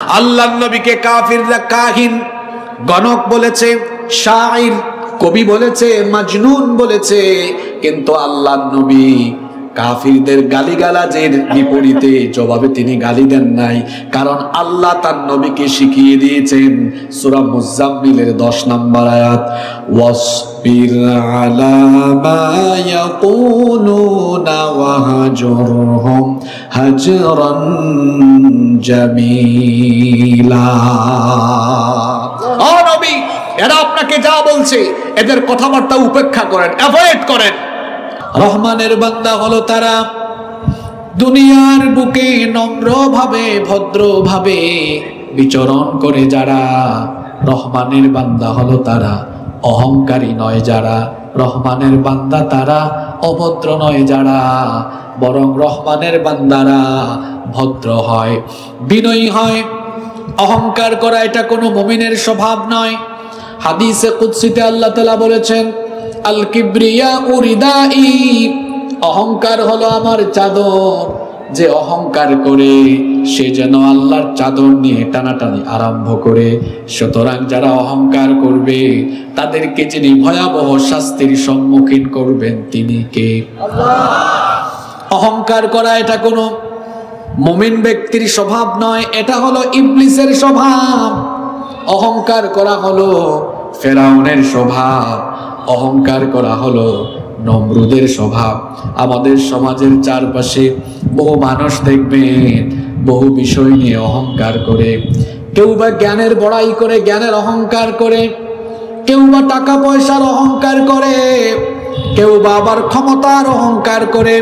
আল্লাহর নবীকে কাফিররা কাহিন, গণক বলেছে, শাইর, কবি বলেছে, মাজনুন বলেছে। কিন্তু আল্লাহর নবী কাফিরদের গালিগালাজের বিপরীতে জবাবে তিনি গালি দেন নাই, কারণ আল্লাহ তার নবীকে শিখিয়ে দিয়েছেন সূরা মুজাম্মিলের 10 নম্বর আয়াত, ওয়াসবির আলা মা ইয়াকুলুনা ওয়াহজুরহুম হাজরান জামিলা। ও নবী, এরা আপনাকে যা বলছে এদের কথাবার্তা উপেক্ষা করেন, অ্যাভয়েড করেন। রহমানের বান্দা হলো তারা দুনিয়ার বুকে নম্রভাবে ভদ্রভাবে বিচরণ করে যারা। রহমানের বান্দা হলো তারা অহংকারী নয় যারা। রহমানের বান্দা তারা অভদ্র নয় যারা, বরং রহমানের বান্দারা ভদ্র হয়, বিনয়ী হয়। অহংকার করা এটা কোনো মুমিনের স্বভাব নয়। হাদিসে কুদসিতে আল্লাহ তাআলা বলেছেন, আল কিবরিয়া উরিদাই, অহংকার হলো আমার চাদর। যে অহংকার করে সে যেন আল্লাহর চাদর নিয়ে টানাটানি আরম্ভ করে। সুতরাং যারা অহংকার করবে তাদেরকে যিনি ভয়াবহ শাস্তির সম্মুখীন করবেন তিনি কে? আল্লাহ। অহংকার করা এটা কোনো মুমিন ব্যক্তির স্বভাব নয়, এটা হলো ইবলিসের স্বভাব। অহংকার করা হলো ফেরাউনের স্বভাব, অহংকার করা হলো নমরুদের স্বভাব। আমাদের সমাজের চারপাশে বহু মানুষ দেখবেন বহু বিষয় নিয়ে অহংকার করে। কেউ বা জ্ঞানের বড়াই করে, জ্ঞানের অহংকার করে, কেউ বা টাকা পয়সার অহংকার করে, কেউ বা আবার ক্ষমতার অহংকার করে।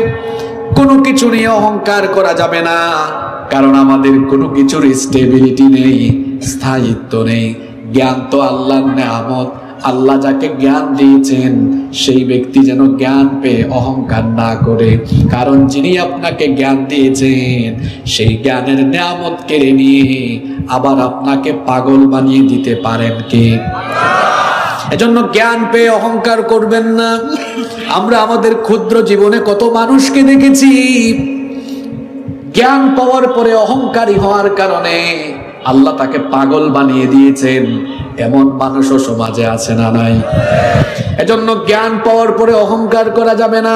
কোনো কিছু নিয়ে অহংকার করা যাবে না, কারণ আমাদের কোনো কিছুর স্টেবিলিটি নেই, স্থায়িত্ব নেই। জ্ঞান তো আল্লাহর নেয়ামত। আল্লাহ যাকে জ্ঞান দিয়েছেন সেই ব্যক্তি যেন জ্ঞান পেয়ে অহংকার না করে, কারণ যিনি আপনাকে জ্ঞান দিয়েছেন সেই জ্ঞানের নেয়ামত কেড়ে নিয়ে আবার আপনাকে পাগল বানিয়ে দিতে পারেন কে? এজন্য জ্ঞান পেয়ে অহংকার করবেন না। আমরা আমাদের ক্ষুদ্র জীবনে কত মানুষকে দেখেছি জ্ঞান পাওয়ার পরে অহংকারী হওয়ার কারণে আল্লাহ তাকে পাগল বানিয়ে দিয়েছেন। এমন মানুষও সমাজে আছে না নাই? এজন্য জ্ঞান পাওয়ার পরে অহংকার করা যাবে না।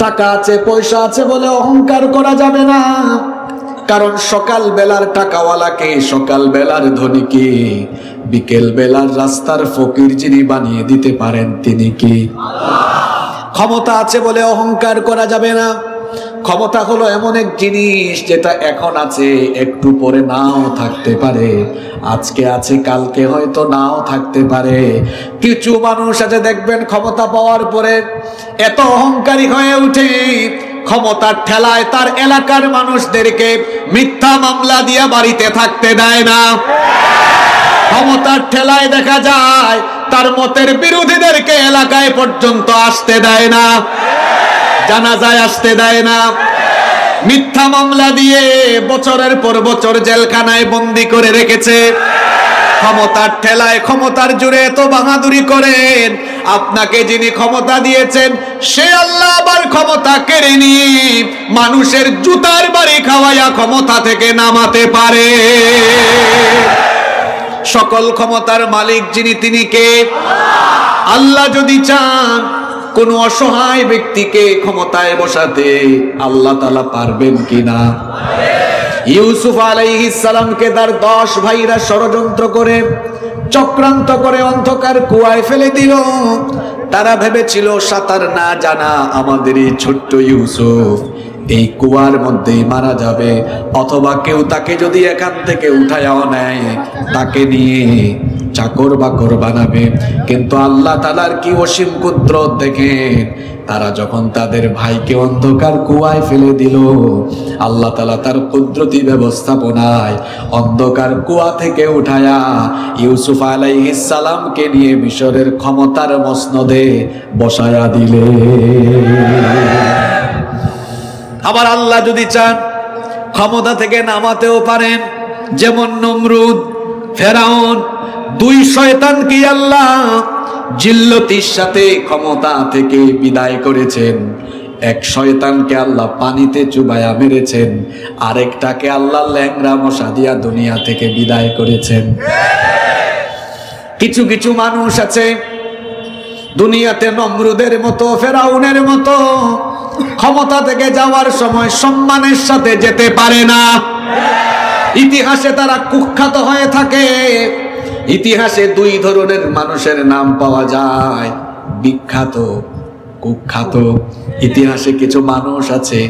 টাকা আছে পয়সা আছে বলে অহংকার করা যাবে না, কারণ সকাল বেলার টাকাওয়ালাকে, সকাল বেলার ধনীকে বিকেল বেলার রাস্তার ফকির যিনি বানিয়ে দিতে পারেন তিনি কি? আল্লাহ। ক্ষমতা আছে বলে অহংকার করা যাবে না। ক্ষমতা হলো এমন এক জিনিস যেটা এখন আছে, একটু পরে নাও থাকতে পারে। আজকে আছে কালকে হয়তো নাও থাকতে পারে। কিছু মানুষ আছে দেখবেন ক্ষমতা পাওয়ার পরে এত অহংকারী হয়ে উঠে, ক্ষমতার ঠেলায় তার এলাকার মানুষদেরকে মিথ্যা মামলা দিয়ে বাড়িতে থাকতে দেয় না। ক্ষমতার ঠেলায় দেখা যায় তার মতের বিরোধীদেরকে এলাকায় পর্যন্ত আসতে দেয় না, জানাজায় আসতে দেয় না। মিথ্যা মামলা দিয়ে বছরের পর বছর জেলখানায় বন্দি করে রেখেছে। ক্ষমতার ঠেলায়, ক্ষমতার জোরে এত বাহাদুরি করেন, আপনাকে যিনি ক্ষমতা দিয়েছেন সে আল্লাহ আবার ক্ষমতা কেড়ে নিয়ে মানুষের জুতার বাড়ি খাওয়াইয়া ক্ষমতা থেকে নামাতে পারে। সকল ক্ষমতার মালিক যিনি তিনি কে? আল্লাহ যদি চান কোন অসহায় ব্যক্তিকে ক্ষমতায় বসাতে আল্লাহ তাআলা পারবেন কিনা? ইউসুফ আলাইহিস সালামকে তার 10 ভাইরা ষড়যন্ত্র করে চক্রান্ত করে অন্ধকার কুয়ায় ফেলে দিল। তারা ভেবেছিল সাঁতার না জানা আমাদের এই ছোট্ট ইউসুফ এই কুয়ার মধ্যেই মারা যাবে, অথবা কেউ তাকে যদি এখান থেকে উঠায়াও নেয় তাকে নিয়ে চাকর বাকর বানাবে। কিন্তু আল্লাহ তাআলার কি অসীম কুদরত দেখেন, তারা যখন তাদের ভাইকে অন্ধকার কুয়ায় ফেলে দিল, আল্লাহ তাআলা তার কুদরতি ব্যবস্থাপনায় অন্ধকার কুয়া থেকে উঠায়া ইউসুফ আলাইহিস সালামকে নিয়ে মিশরের ক্ষমতার মসনদে বসায়া দিলে। আবার আল্লাহ যদি চান ক্ষমতা থেকে নামাতেও পারেন, যেমন নমরুদ, ফেরাউন, 2 শয়তানকে আল্লাহ জিল্লতির সাথে ক্ষমতা থেকে বিদায় করেছেন। এক শয়তানকে আল্লাহ পানিতে চুবায়া মেরেছেন, আরেকটাকে আল্লাহ ল্যাংড়া মশা দিয়া দুনিয়া থেকে বিদায় করেছেন। কিছু কিছু মানুষ আছে দুনিয়াতে নমরুদের মতো, ফেরাউনের মতো ক্ষমতা থেকে যাওয়ার সময় সম্মানের সাথে যেতে পারে না। ইতিহাসে তারা কুখ্যাত হয়ে থাকে। ইতিহাসে দুই ধরনের মানুষের নাম পাওয়া যায়, বিখ্যাত, কুখ্যাত। ইতিহাসে কিছু মানুষ আছে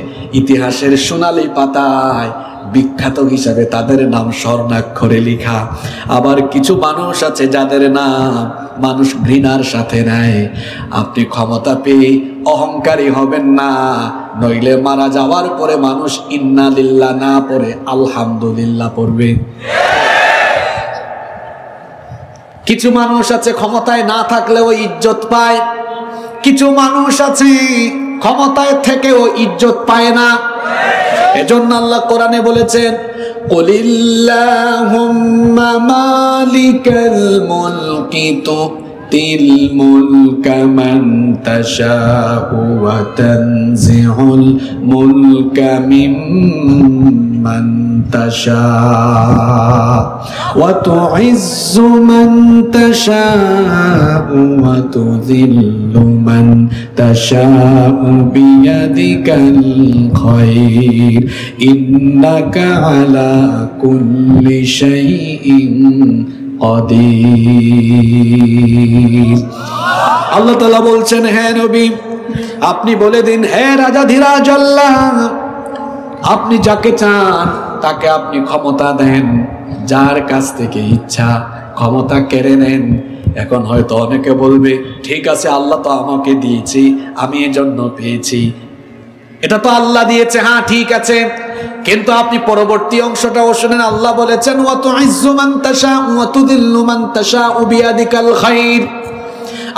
ইতিহাসের সোনালী পাতায় বিখ্যাত হিসাবে তাদের নাম স্বর্ণাক্ষরে লেখা। আবার কিছু মানুষ আছে যাদের নাম মানুষ ঘৃণার সাথে নেয়। আপনি ক্ষমতা পেয়ে অহংকারী হবেন না, নইলে মারা যাওয়ার পরে মানুষ ইন্না লিল্লাহ না পড়ে আলহামদুলিল্লাহ পড়বে। কিছু মানুষ আছে ক্ষমতায় না থাকলেও ইজ্জত পায়, কিছু মানুষ আছে ক্ষমতায় থেকেও ইজ্জত পায় না। এজন্য আল্লাহ কোরআনে বলেছেন, কুলিল্লাহুম্মা মালিকাল মুলকি তুতিল মুলকা মান তাশাউ ওয়া তানজিউল মুলকা মিম্মান তাশাউ ওয়া তুইজ্জু মান তাশাউ ওয়া তুযিল্লু মান তাশাউ বিয়াদিকাল খায়র ইন্নাকা আলা কুল্লি শাইইন কাদির। আল্লাহ তাআলা বলছেন, হে নবী আপনি বলে দিন, হে রাজাধিরাজ আল্লাহ, আপনি যাকে চান তাকে আপনি ক্ষমতা দেন, যার কাছ থেকে ইচ্ছা ক্ষমতা কেড়ে নেন। এখন হয়তো অনেকে বলবে, ঠিক আছে আল্লাহ তো আমাকে দিয়েছি, আমি এজন্য পেয়েছি, এটা তো আল্লাহ দিয়েছে, হ্যাঁ ঠিক আছে, কিন্তু আপনি পরবর্তী অংশটাও শুনেন। আল্লাহ বলেছেন, ওয়া তুইজ্জু মান তাশাউ ওয়া তুযিল্লু মান তাশাউ বিয়াদিকাল খায়র।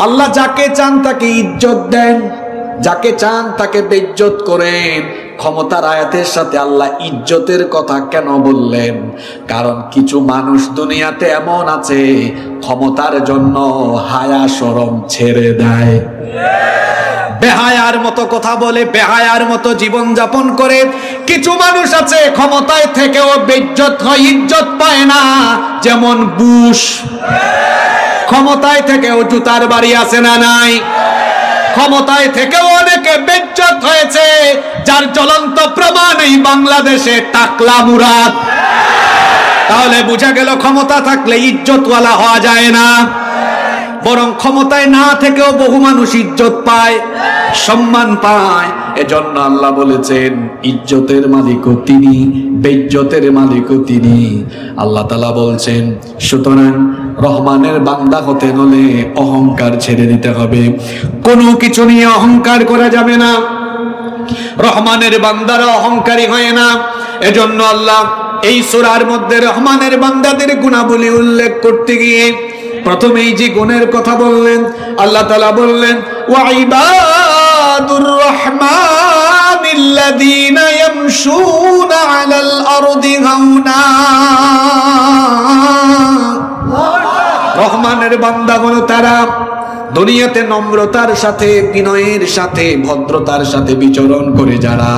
আল্লাহ যাকে চান তাকে ইজ্জত দেন, যাকে চান তাকে বেইজ্জত করেন। ক্ষমতার আয়াতের সাথে আল্লাহ ইজ্জতের কথা কেন বললেন? কারণ কিছু মানুষ দুনিয়াতে এমন আছে ক্ষমতার জন্য হায়া শরম ছেড়ে দেয়, বেহায়ার মতো কথা বলে, বেহায়ার মতো জীবন যাপন করে। কিছু মানুষ আছে ক্ষমতায় থেকেও বেইজ্জত হয়, ইজ্জত পায় না, যেমন বুশ। ক্ষমতায় থেকেও জুতার বাড়ি আছে না নাই? ক্ষমতায় থেকেও অনেকে বেইজ্জত হয়েছে, যার জ্বলন্ত প্রমাণ এই বাংলাদেশে টাকলা মুরাদ। তাহলে বোঝা গেল ক্ষমতা থাকলে ইজ্জতওয়ালা হওয়া যায় না, বরং ক্ষমতায় না থেকেও বহু মানুষ ইজ্জত পায়, সম্মান পায়। এজন্য আল্লাহ বলেছেন, ইজ্জতের মালিকও তিনি, বেইজ্জতের মালিকও তিনি। আল্লাহ তাআলা বলছেন, সুতরাং রহমানের বান্দা হতে হলে অহংকার ছেড়ে দিতে হবে, কোনো কিছু নিয়ে অহংকার করা যাবে না। রহমানের বান্দারা অহংকারী হয় না। এজন্য আল্লাহ এই সূরার মধ্যে রহমানের বান্দাদের গুণাবলী উল্লেখ করতে গিয়ে প্রথমেই যে গুণের কথা বললেন, আল্লাহ তাআলা বললেন, ওয়া ইবাদুর রহমানিল্লাযীনা ইয়ামশুনা আলাল আরদি হাওনা। রহমানের বান্দা হলো তারা দুনিয়াতে নম্রতার সাথে, বিনয়ের সাথে, ভদ্রতার সাথে বিচরণ করে যারা।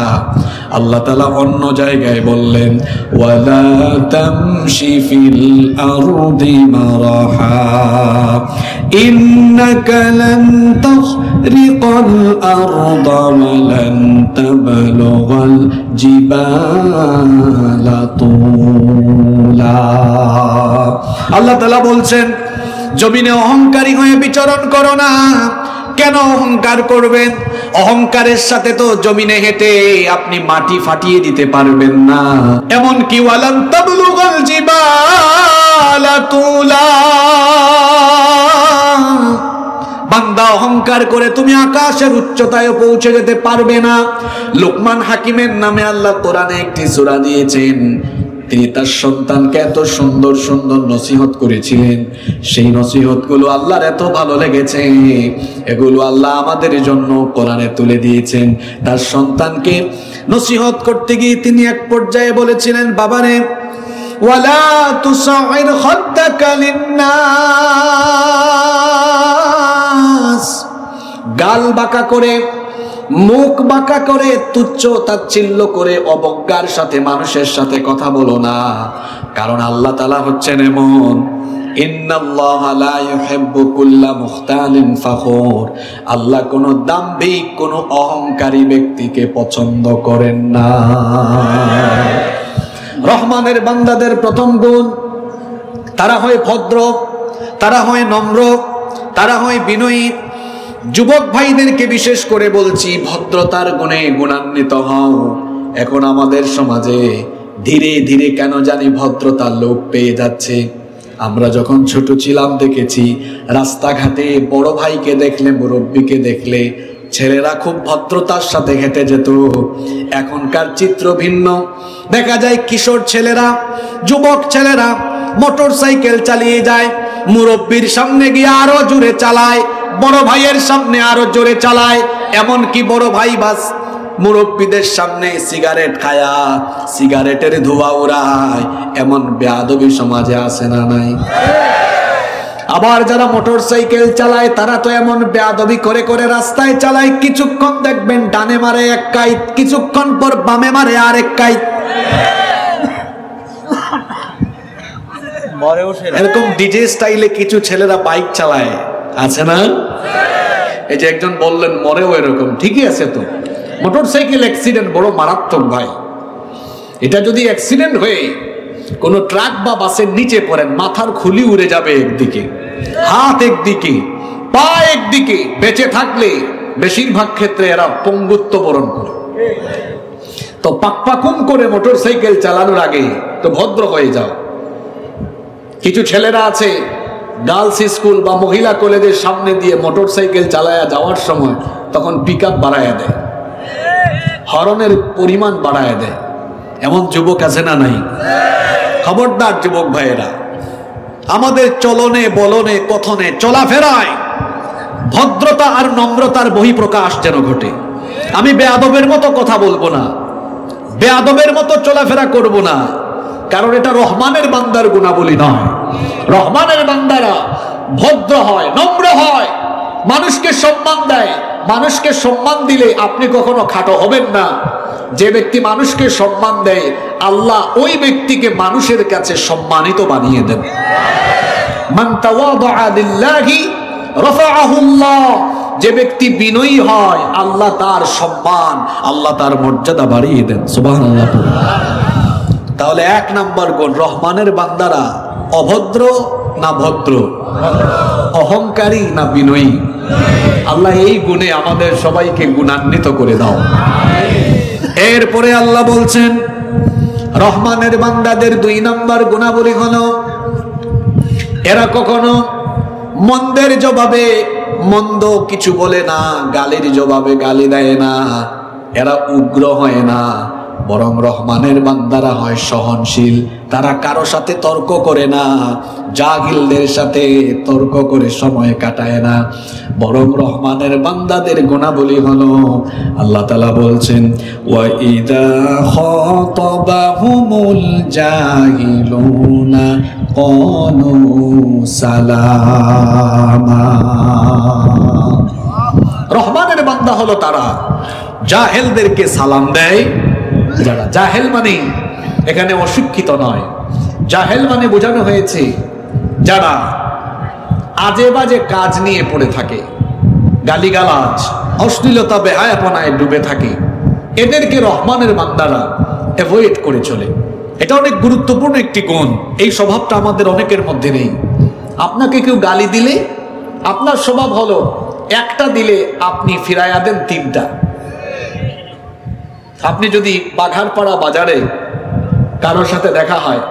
আল্লাহ তাআলা অন্য জায়গায় বললেন, ওয়ালা তামশি ফিল আরদি মারাহা ইন্নাকা লান তাখরিকাল আরদা ওয়া লান তাবলুগাল জিবালা তুলা। আল্লাহ তাআলা বলছেন, জমিনে অহংকারী হয়ে বিচরণ করো না। কেন অহংকার করবেন? অহংকারের সাথে তো জমিনে হেঁটে আপনি মাটি ফাটিয়ে দিতে পারবেন না। এমন কি ওয়ালান তাবলুগাল জিবালা তুলা, বান্দা অহংকার করে তুমি আকাশের উচ্চতায় পৌঁছে যেতে পারবে না। লোকমান হাকিমের নামে আল্লাহ কোরআনে একটি সূরা দিয়েছেন। তিনি তার সন্তানকে এত সুন্দর সুন্দর নসিহত করেছিলেন, সেই নসিহতগুলো আল্লাহর এত ভালো লেগেছে, এগুলো আল্লাহ আমাদের জন্য কোরআনে তুলে দিয়েছেন। তার সন্তানকে নসিহত করতে গিয়ে তিনি এক পর্যায়ে বলেছিলেন, বাবারে, ওয়ালা তুসাইর খাদ্দাকা লিন্নাস, গাল বাঁকা করে মুখ বাঁকা করে, তুচ্ছ তাচ্ছিল্য করে, অবজ্ঞার সাথে মানুষের সাথে কথা বলো না, কারণ আল্লাহ তাআলা হচ্ছেন এমন, ইন্নাল্লাহা লা ইউহিব্বু কুল্লা মুখতালিন ফাখুর, আল্লাহ কোন দাম্ভিক, কোন অহংকারী ব্যক্তিকে পছন্দ করেন না। রহমানের বান্দাদের প্রথম গুণ, তারা হয় ভদ্র, তারা হয় নম্র, তারা হয় বিনয়ী। যুবক ভাইদেরকে বিশেষ করে বলছি, ভদ্রতার গুণে গুণান্বিত হও। এখন আমাদের সমাজে ধীরে ধীরে কেন জানি ভদ্রতার লোপ পেয়ে যাচ্ছে। আমরা যখন ছোট ছিলাম দেখেছি, রাস্তাঘাটে বড় ভাইকে দেখলে, মুরব্বীকে দেখলে ছেলেরা খুব ভদ্রতার সাথে হেঁটে যেত। এখনকার চিত্র ভিন্ন, দেখা যায় কিশোর ছেলেরা, যুবক ছেলেরা মোটর সাইকেল চালিয়ে যায়, মুরব্বীর সামনে গিয়ে আরো জোরে চালায়, বড় ভাইয়ের সামনে আরো জোরে চালায়, এমনকি বড় ভাই বাস মুরব্বীদের সামনে সিগারেট খায়া সিগারেটের ধোঁয়া উড়ায়। এমন বেয়াদবি সমাজে আছে না নাই? আবার যারা মোটর সাইকেল চালায় তারা তো এমন বেয়াদবি করে করে রাস্তায় চালায়, কিছুক্ষণ দেখবেন ডানে মারে এক কাইত, কিছুক্ষণ পর বামে মারে আরেক কাইত। এরকম ডিজে স্টাইলে কিছু ছেলেরা বাইক চালায়, আছে না? এই যে একজন বললেন মরেও এরকম, ঠিকই আছে তো। মোটরসাইকেল অ্যাক্সিডেন্ট বড় মারাত্মক ভাই। এটা যদি অ্যাক্সিডেন্ট হয়ে কোন ট্রাক বা বাসের নিচে পড়েন, মাথার খুলি উড়ে যাবে একদিকে, হাত একদিকে, পা একদিকে। বেঁচে থাকলে বেশিরভাগ ক্ষেত্রে এরা পঙ্গুত্ব বরণ করে। তো পাকপাকুম করে মোটরসাইকেল চালানোর আগে তো ভদ্র হয়ে যাও। কিছু ছেলেরা আছে গার্লস স্কুল বা মহিলা কলেজের সামনে দিয়ে মোটরসাইকেল চালায়া যাওয়ার সময় তখন পিকআপ বাড়ায়া দেয়, হরনের পরিমাণ বাড়ায় দেয়। এমন যুবক আছে না নাই? খবরদার যুবক ভাইয়েরা, আমাদের চলনে বলনে কথনে চলাফেরায় ভদ্রতা আর নম্রতার বহিঃপ্রকাশ যেন ঘটে। আমি বেয়াদবের মতো কথা বলবো না, বেয়াদবের মতো চলাফেরা করব না, কারণ এটা রহমানের বান্দার গুণাবলী নয়। রহমানের বান্দারা ভদ্র হয়, নম্র হয়, মানুষকে সম্মান দেয়। মানুষকে সম্মান দিলে আপনি কখনো খাটো হবেন না। যে ব্যক্তি মানুষকে সম্মান দেয়, আল্লাহ ওই ব্যক্তিকে মানুষের কাছে সম্মানিত বানিয়ে দেন। মান তাওয়াদা লিল্লাহি রাফাআহুল্লাহ, যে ব্যক্তি বিনয়ী হয় আল্লাহ তার সম্মান, আল্লাহ তার মর্যাদা বাড়িয়ে দেন। সুবহানাল্লাহ। তাহলে এক নাম্বার গুণ, রহমানের বান্দারা অভদ্র না ভদ্র, অহংকারী না বিনয়ী? আল্লাহ এই গুণে আমাদের সবাইকে গুণান্বিত করে দাও। এরপরে আল্লাহ বলছেন রহমানের বান্দাদের 2 নাম্বার গুণাবলী হলো, এরা কখনো মন্দের জবাবে মন্দ কিছু বলে না, গালির জবাবে গালি দেয় না, এরা উগ্র হয় না, বরং রহমানের বান্দারা হয় সহনশীল। তারা কারো সাথে তর্ক করে না, জাহিলদের সাথে তর্ক করে সময় কাটায় না, বরং রহমানের বান্দাদের গুণাবলী হলো, আল্লাহ তাআলা বলছেন ওয়া ইদা খাতাবাহুমুল জাহিলুনা ক্বালু সালামা। রহমানের বান্দা হলো তারা জাহেলদেরকে সালাম দেয়। যারা জাহেল মানে এখানে অশিক্ষিত নয়, জাহেল মানে বোঝানো হয়েছে যারা আজে বাজে কাজ নিয়ে পড়ে থাকে, গালিগালাজ, অশ্লীলতা, বেহায়াপনায় ডুবে থাকে, এদেরকে রহমানের বান্দারা অ্যাভয়েড করে চলে। এটা অনেক গুরুত্বপূর্ণ একটি গুণ। এই স্বভাবটা আমাদের অনেকের মধ্যে নেই। আপনাকে কেউ গালি দিলে আপনার স্বভাব হলো একটা দিলে আপনি ফিরাইয়া দেন 3টা। আপনি যদি বাঘারপাড়া বাজারে কারোর সাথে দেখা হয়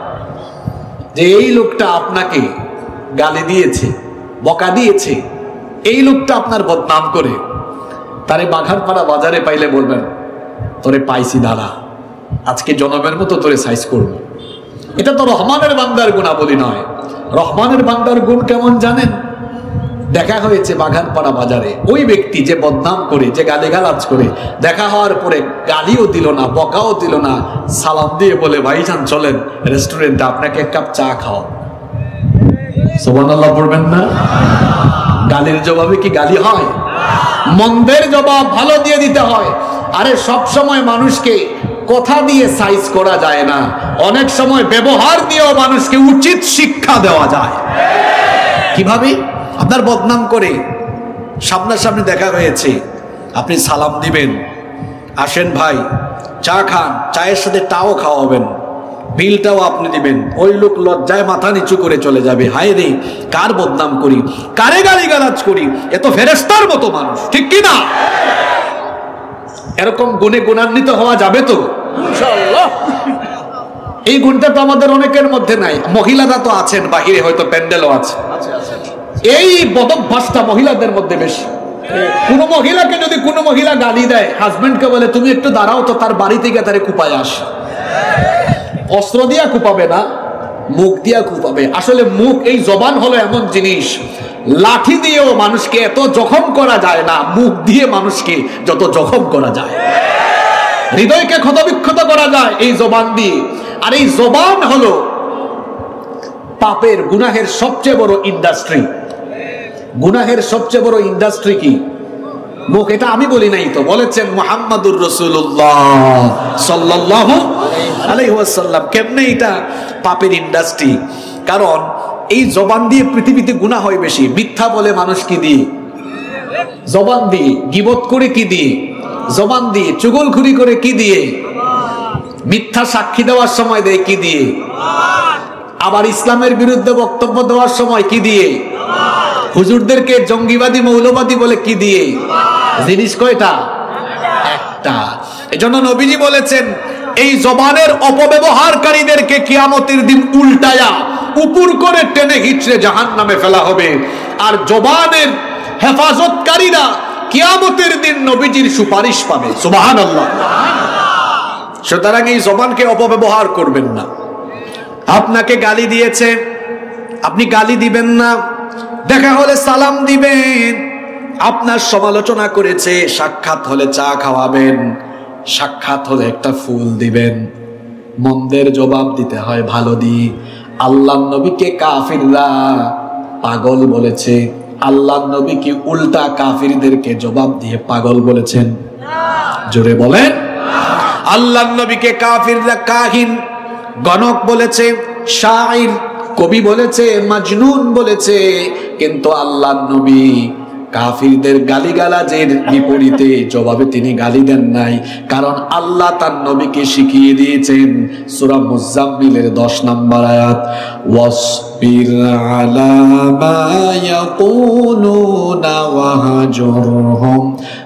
যে এই লোকটা আপনাকে গালি দিয়েছে, বকা দিয়েছে, এই লোকটা আপনার বদনাম করে, তারে বাঘারপাড়া বাজারে পাইলে বলবেন তোরে পাইছি দাঁড়া, আজকে জনমের মতো তোরে সাইজ করব। এটা তো রহমানের বান্দার গুণাবলী নয়। রহমানের বান্দার গুণ কেমন জানেন? দেখা হয়েছে বাঘারপাড়া বাজারে, ওই ব্যক্তি যে বদনাম করে, যে গালিগালাজ করে, দেখা হওয়ার পরে গালিও দিল না, বকাও দিল না, সালাম দিয়ে বলে ভাইজান চলেন রেস্টুরেন্টে আপনাকে 1 কাপ চা খাও। সুবহানাল্লাহ পড়বেন না? গালির জবাবে কি গালি হয়? মন্দের জবাব ভালো দিয়ে দিতে হয়। আরে সব সময় মানুষকে কথা দিয়ে সাইজ করা যায় না, অনেক সময় ব্যবহার দিয়েও মানুষকে উচিত শিক্ষা দেওয়া যায়। কিভাবে? আপনার বদনাম করে সামনাসামনি দেখা হয়েছে, আপনি সালাম দিবেন, আসেন ভাই চা খান, চায়ের সাথে টাও খাওয়াবেন, বিলটাও আপনি দিবেন। ওই লোক লজ্জায় মাথা নিচু করে চলে যাবে, হায় রে কার বদনাম করি, কারে গালিগালাজ করি, এ তো ফেরেশতার মতো মানুষ, ঠিক কি না? এরকম গুণে গুণান্বিত হওয়া যাবে তো ইনশাআল্লাহ। এই গুণটা তো আমাদের অনেকের মধ্যে নাই। মহিলারা তো আছেন বাহিরে, হয়তো প্যান্ডেলও আছে, এই বদভ্যাসটা মহিলাদের মধ্যে বেশি। কোন মহিলাকে যদি কোনো মহিলা গালি দেয়, হাজবেন্ডকে বলে তুমি একটু দাঁড়াও তো, তার বাড়ি থেকে তারে কুপায় আস। অস্ত্র দিয়া কুপাবে না, মুখ দিয়া কুপাবে। আসলে মুখ, এই জবান হলো এমন জিনিস, লাঠি দিয়েও মানুষকে এত জখম করা যায় না, মুখ দিয়ে মানুষকে যত জখম করা যায়। হৃদয়কে ক্ষতবিক্ষত করা যায় এই জবান দিয়ে। আর এই জবান হলো পাপের, গুনাহের সবচেয়ে বড় ইন্ডাস্ট্রি। গুনাহের সবচেয়ে বড় ইন্ডাস্ট্রি কি? মুখ। এটা আমি বলি নাই তো, বলেছেন মুহাম্মাদুর রাসূলুল্লাহ সাল্লাল্লাহু আলাইহি ওয়াসাল্লাম। কেমনে এটা পাপের ইন্ডাস্ট্রি? কারণ এই জবান দিয়ে পৃথিবীতে গুনাহ হয় বেশি। মিথ্যা বলে মানুষ কি দিয়ে? জবান দিয়ে। গীবত করে কি দিয়ে? জবান দিয়ে। চুগলখুরি করে কি দিয়ে? মিথ্যা সাক্ষী দেওয়ার সময় দেয় কি দিয়ে? আবার ইসলামের বিরুদ্ধে বক্তব্য দেওয়ার সময় কি দিয়ে? হুজুরদেরকে জঙ্গিবাদী মৌলবাদী বলে কি দিয়ে? জিনিস কয়টা? একটা। এজন্য নবীজি বলেছেন এই জবানের অপব্যবহারকারীদেরকে কিয়ামতের দিন উল্টায়া উপর করে টেনে হিচড়ে জাহান্নামে ফেলা হবে। আর জবানের হেফাজতকারীরা কিয়ামতের দিন নবীজির সুপারিশ পাবে। সুবহানাল্লাহ। সুতরাং এই জবানকে অপব্যবহার করবেন না। আপনাকে গালি দিয়েছে, আপনি গালি দিবেন না। দেখা হলে সালাম দিবেন। আপনার সমালোচনা করেছে, সাক্ষাৎ হলে চা খাওয়াবেন, সাক্ষাৎ হলে একটা ফুল দিবেন। মন্দের জবাব দিতে হয় ভালো দিয়ে। আল্লাহর নবীকে কাফিররা পাগল বলেছে, আল্লাহর নবী কি উল্টা কাফিরদেরকে জবাব দিয়ে পাগল বলেছেন? জোরে বলেন। আল্লাহর নবীকে কাফিররা কাহিন, গণক বলেছে, শাইর, কবি বলেছে, মাজনুন বলেছে। কিন্তু আল্লাহর নবী কাফিরদের গালিগালাজের বিপরীতে জবাবে তিনি গালি দেন নাই। কারণ আল্লাহ তার নবীকে শিখিয়ে দিয়েছেন সূরা মুজাম্মিলের 10 নম্বর আয়াত, ওয়াসবির আলা মা ইয়াকুলুনা ওয়াহজুরহুম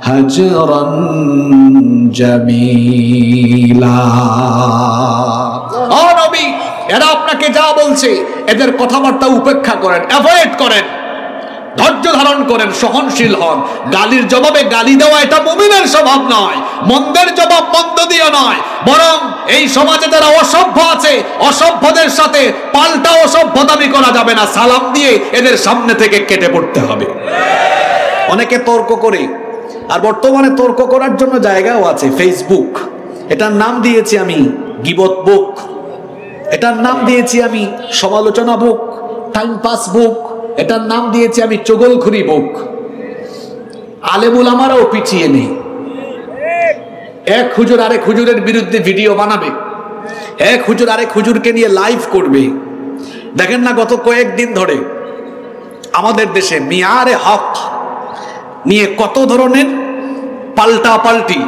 হাজরান জামিলা। ও নবী, এরা আপনাকে যা বলছে এদের কথাবার্তা উপেক্ষা করেন, অ্যাভয়েড করেন, ধৈর্য ধারণ করেন, সহনশীল হন। গালির জবাবে গালি দেওয়া এটা মুমিনের স্বভাব নয়। মন্দের জবাব মন্দ দিয়ে নয়, বরং এই সমাজে যারা অসভ্য আছে, অসভ্যদের সাথে পাল্টা অসভ্যতামি করা যাবে না। সালাম দিয়ে এদের সামনে থেকে কেটে পড়তে হবে। অনেকে তর্ক করে, আর বর্তমানে তর্ক করার জন্য জায়গাও আছে, ফেসবুক। এটার নাম দিয়েছি আমি গীবত বুক, এটার নাম দিয়েছি আমি সমালোচনা বুক, টাইম পাস বুক, এটার নাম দিয়েছি আমি চগলখুরি বুক। আলেমুল আমারাও পিছিয়ে নেই। এক হুজুর আরেক হুজুরের বিরুদ্ধে ভিডিও বানাবে, এক হুজুর আরেক হুজুরকে নিয়ে লাইভ করবে। দেখেন না গত কয়েকদিন ধরে আমাদের দেশে মিয়ারে হক নিয়ে কত ধরনের পাল্টা পাল্টি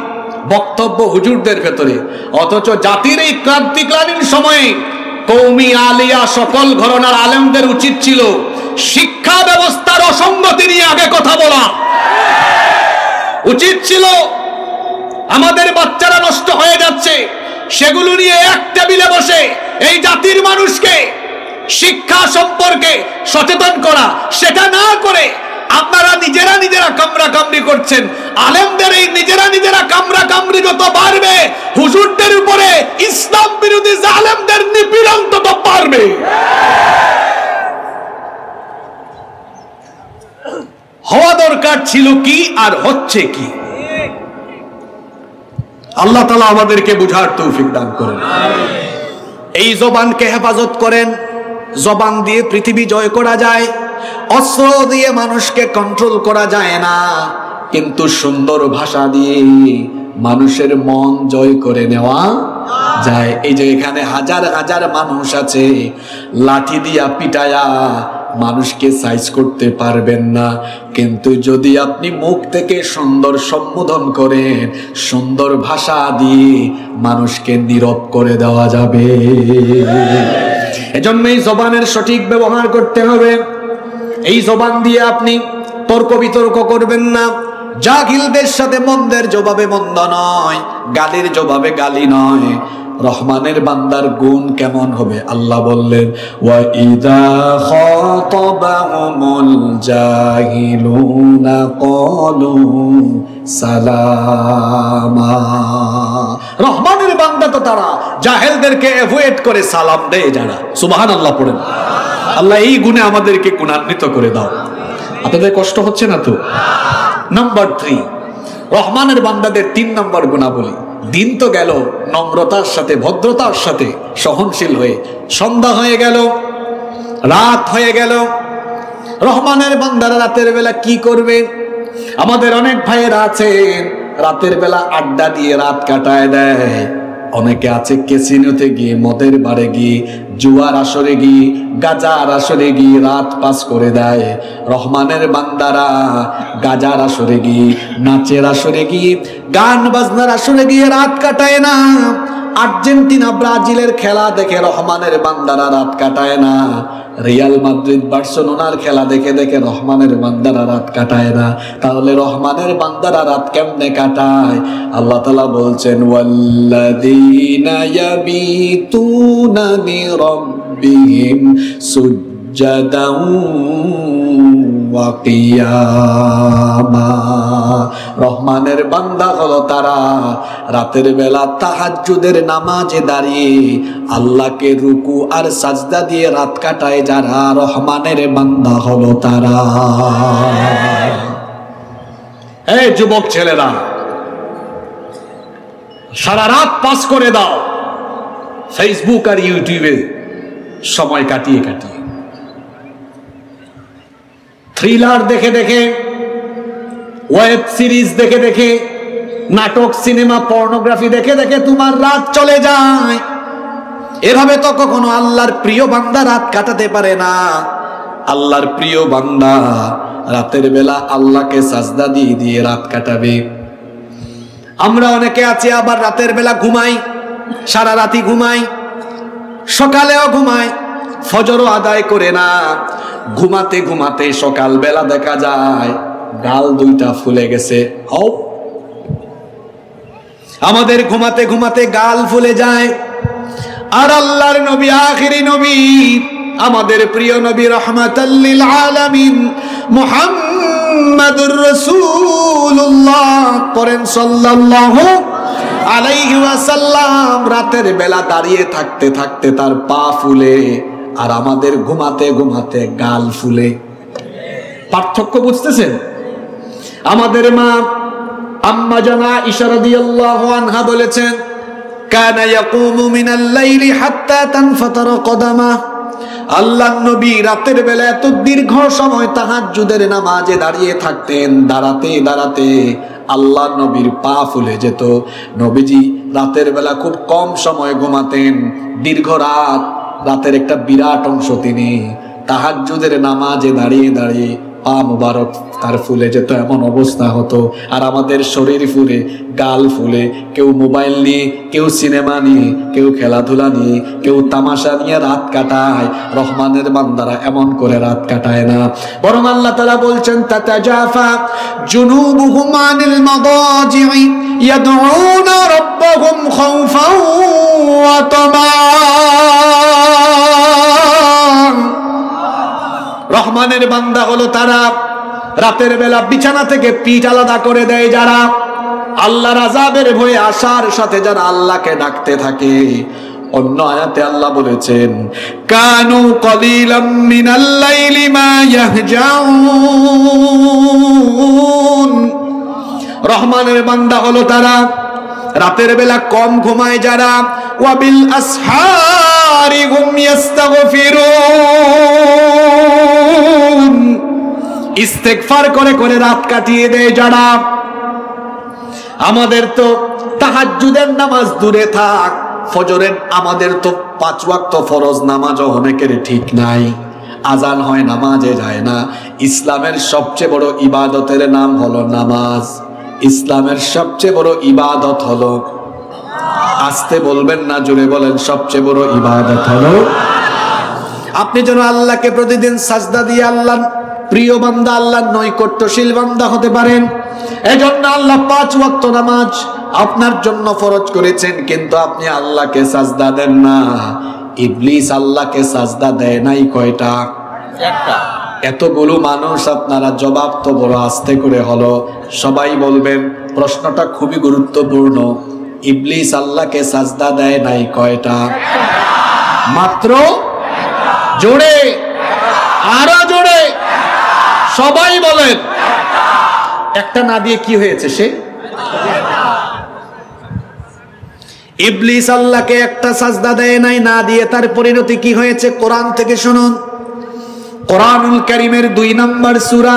বক্তব্য হুজুরদের ভেতরে। অথচ জাতির এই ক্রান্তিকালীন সময়ে কওমি আলিয়া সকল ঘরানার আলেমদের উচিত ছিল শিক্ষা ব্যবস্থার অসঙ্গতি নিয়ে আগে কথা বলা। উচিত ছিল আমাদের বাচ্চারা নষ্ট হয়ে যাচ্ছে, সেগুলো নিয়ে এক টেবিলে বসে এই জাতির মানুষকে শিক্ষা সম্পর্কে সচেতন করা। সেটা না করে আপনারা নিজেরা নিজেরা কামরা কামড়ি করছেন। আলেমদের এই নিজেরা কামরা কামড়ি যত বাড়বে, হুজুরদের উপরে ইসলাম বিরোধী জালেমদের নিপীড়ন তত বাড়বে। হওয়া দরকার ছিল কি আর হচ্ছে কি, আল্লাহ তাআলা আমাদেরকে বুঝার তৌফিক দান করেন। এই জবানকে হেফাজত করেন। জবান দিয়ে পৃথিবী জয় করা যায়, অস্ত্র দিয়ে মানুষকে কন্ট্রোল করা যায় না। কিন্তু সুন্দর ভাষা দিয়ে মানুষের মন জয় করে নেওয়া যায়। এই যে এখানে হাজার হাজার মানুষ আছে, লাঠি দিয়া পিটায়া মানুষকে সাইজ করতে পারবেন না, কিন্তু যদি আপনি মুখ থেকে সুন্দর সম্বোধন করেন, সুন্দর ভাষা দিয়ে মানুষকে নীরব করে দেওয়া যাবে। এজন্য এই জবানের সঠিক ব্যবহার করতে হবে। এই জবান দিয়ে আপনি তর্ক বিতর্ক করবেন না। জাহিলদের সাথে মন্দের জবাবে মন্দ নয়, গালির জবাবে গালি নয়। রহমানের বান্দার গুণ কেমন হবে? আল্লাহ বললেন, ওয়া ইযা খাতাবাহুমুল জাহিলুনা ক্বালু সালামা। রহমানের বান্দা তো তারা জাহেলদেরকে অ্যাভয়েড করে সালাম দেয় যারা। সুবহানাল্লাহ পড়েন। আল্লাহ এই গুণে আমাদেরকে গুণান্বিত করে দাও। আপনাদের কষ্ট হচ্ছে না তো? নাম্বার 3, রহমানের বান্দাদের 3 নম্বর গুণাবলী। দিন তো গেল নম্রতার সাথে, ভদ্রতার সাথে, সহনশীল হয়ে। সন্ধ্যা হয়ে গেল, রাত হয়ে গেল। রহমানের বান্দারা রাতের বেলা কি করবে? আমাদের অনেক ভাইয়েরা আছেন রাতের বেলা আড্ডা দিয়ে রাত কাটায় দেয়। অনেকে আছে ক্যাসিনোতে গিয়ে, মদের বারে গিয়ে, জুয়ার আসরে গিয়ে, গাজার আসরে গিয়ে রাত পাস করে দেয়। রহমানের বান্দারা গাজার আসরে গিয়ে, নাচের আসরে গিয়ে, গান বাজনার আসরে গিয়ে রাত কাটায় না। আর্জেন্টিনা ব্রাজিলের খেলা দেখে রহমানের বান্দারা রাত কাটায় না। রিয়াল মাদ্রিদ বার্সেলোনার খেলা দেখে দেখে রহমানের বান্দারা রাত কাটায় না। তাহলে রহমানের বান্দারা রাত কেমনে কাটায়? আল্লাহ তাআলা বলছেন, ওয়াল্লাযীনা ইয়াবিতুনা লিরাব্বিহিম সুজ্জাদাও ওয়া কিয়ামা। রহমানের বান্দা হলো তারা রাতের বেলা তাহাজ্জুদের নামাজে দাঁড়িয়ে আল্লাহকে রুকু আর সাজদা দিয়ে রাত কাটায় যারা, রহমানের বান্দা হলো তারা। এই যুবক ছেলেরা, সারা রাত পাস করে দাও ফেসবুক আর ইউটিউবে সময় কাটিয়ে কাটিয়ে, থ্রিলার দেখে দেখে, ওয়েব সিরিজ দেখে দেখে, নাটক, সিনেমা, পর্নোগ্রাফি দেখে দেখে তোমার রাত চলে যায়। এভাবে তো কখনো আল্লাহর প্রিয় বান্দা রাত কাটাতে পারে না। আল্লাহর প্রিয় বান্দা রাতের বেলা আল্লাহকে সাজদা দিয়ে দিয়ে রাত কাটাবে। আমরা অনেকে আছি আবার রাতের বেলা ঘুমাই, সারা রাতি ঘুমাই, সকালেও ঘুমাই, ফজরও আদায় করে না। ঘুমাতে ঘুমাতে সকাল বেলা দেখা যায় গাল 2টা ফুলে গেছে। আমাদের ঘুমাতে ঘুমাতে গাল ফুলে যায়। আর আল্লাহর নবী, আখিরি নবী, আমাদের প্রিয় নবী রাহমাতাল লিল আলামিন মুহাম্মাদুর রাসূলুল্লাহ পড়েন সাল্লাল্লাহু আলাইহি ওয়াসাল্লাম, রাতের বেলা দাঁড়িয়ে থাকতে থাকতে তার পা ফুলে, আর আমাদের ঘুমাতে ঘুমাতে গাল ফুলে। পার্থক্য বুঝতেছেন? আমাদের মা আম্মা জানা আয়েশা রাদিয়াল্লাহু আনহা বলেছেন, কানা ইয়াকুমু মিনাল লাইলি হাত্তা তানফাতারা কদামা। আল্লাহর নবী রাতের বেলা এত দীর্ঘ সময় তাহাজ্জুদের নামাজে দাঁড়িয়ে থাকতেন, দাঁড়াতে দাঁড়াতে আল্লাহর নবীর পা ফুলে যেত। নবীজি রাতের বেলা খুব কম সময় ঘুমাতেন, দীর্ঘ রাত, রাতের একটা বিরাট অংশ তিনি তাহাজ্জুদের নামাজে দাঁড়িয়ে দাঁড়িয়ে পা মুবারক তার ফুলে যেত, এমন অবস্থা হতো। আর আমাদের শরীর ফুলে, গাল ফুলে, কেউ মোবাইল নিয়ে, কেউ সিনেমা নিয়ে, কেউ খেলাধুলা নিয়ে, কেউ তামাশা নিয়ে রাত কাটায়। রহমানের বান্দারা এমন করে রাত কাটায় না, বরং আল্লাহ তাআলা বলছেন, তাতাজাফা জুনুবুহুম আনিল মাদাজি'i ইয়াদউনা রাব্বাহুম খাওফান ওয়া তামাআন। রহমানের বান্দা হলো তারা রাতের বেলা বিছানা থেকে পিঠ আলাদা করে দেয় যারা, আল্লাহর আযাবের ভয়ে আশার সাথে যারা আল্লাহকে ডাকতে থাকে। অন্য আয়াতে আল্লাহ বলেছেন, কানু কলিলাম মিনাল লাইলি মা ইয়াহজাউন। রহমানের বান্দা হলো তারা রাতের বেলা কম ঘুমায় যারা, ওয়াবিল আসহারি হুম ইস্তাগফিরুন। ইস্তেগফার করে করে রাত কাটিয়ে দেয় যারা, আমাদের তো তাহাজ্জুদের নামাজ দূরে থাক, ফজরের আমাদের তো 5 ওয়াক্ত ফরজ নামাজও অনেকের ঠিক নাই, আজান হয় নামাজে যায় না। ইসলামের সবচেয়ে বড় ইবাদতের নাম হলো নামাজ। ইসলামের সবচেয়ে বড় ইবাদত হলো, আস্তে বলবেন না, জোরে বলেন, সবচেয়ে বড় ইবাদত হলো। আপনি যেন আল্লাহকে প্রতিদিন সাজদা দিয়ে আল্লাহ প্রিয় বান্দা, আল্লাহর নৈকট্যশীল বান্দা হতে পারেন। এজন্য আল্লাহ 5 ওয়াক্ত নামাজ আপনার জন্য ফরজ করেছেন, কিন্তু আপনি আল্লাহকে সাজদা দেন না। ইবলিস আল্লাহকে সাজদা দেয় নাই কয়টা? একটা। এতগুলো মানুষ আপনারা জবাব তো বড় আস্তে করে হলো, সবাই বলবেন প্রশ্নটা খুবই গুরুত্বপূর্ণ। ইবলিস আল্লাহকে সাজদা দেয় নাই কয়টা? মাত্র। জোরে, আরো জোরে, সবাই বলেন। একটা না দিয়ে কি হয়েছে? সে ইবলিস আল্লাহকে একটা সাজদা দেয় নাই, না দিয়ে তার পরিণতি কি হয়েছে? কোরআন থেকে শুনুন। কোরআনুল কারীমের 2 নম্বর সূরা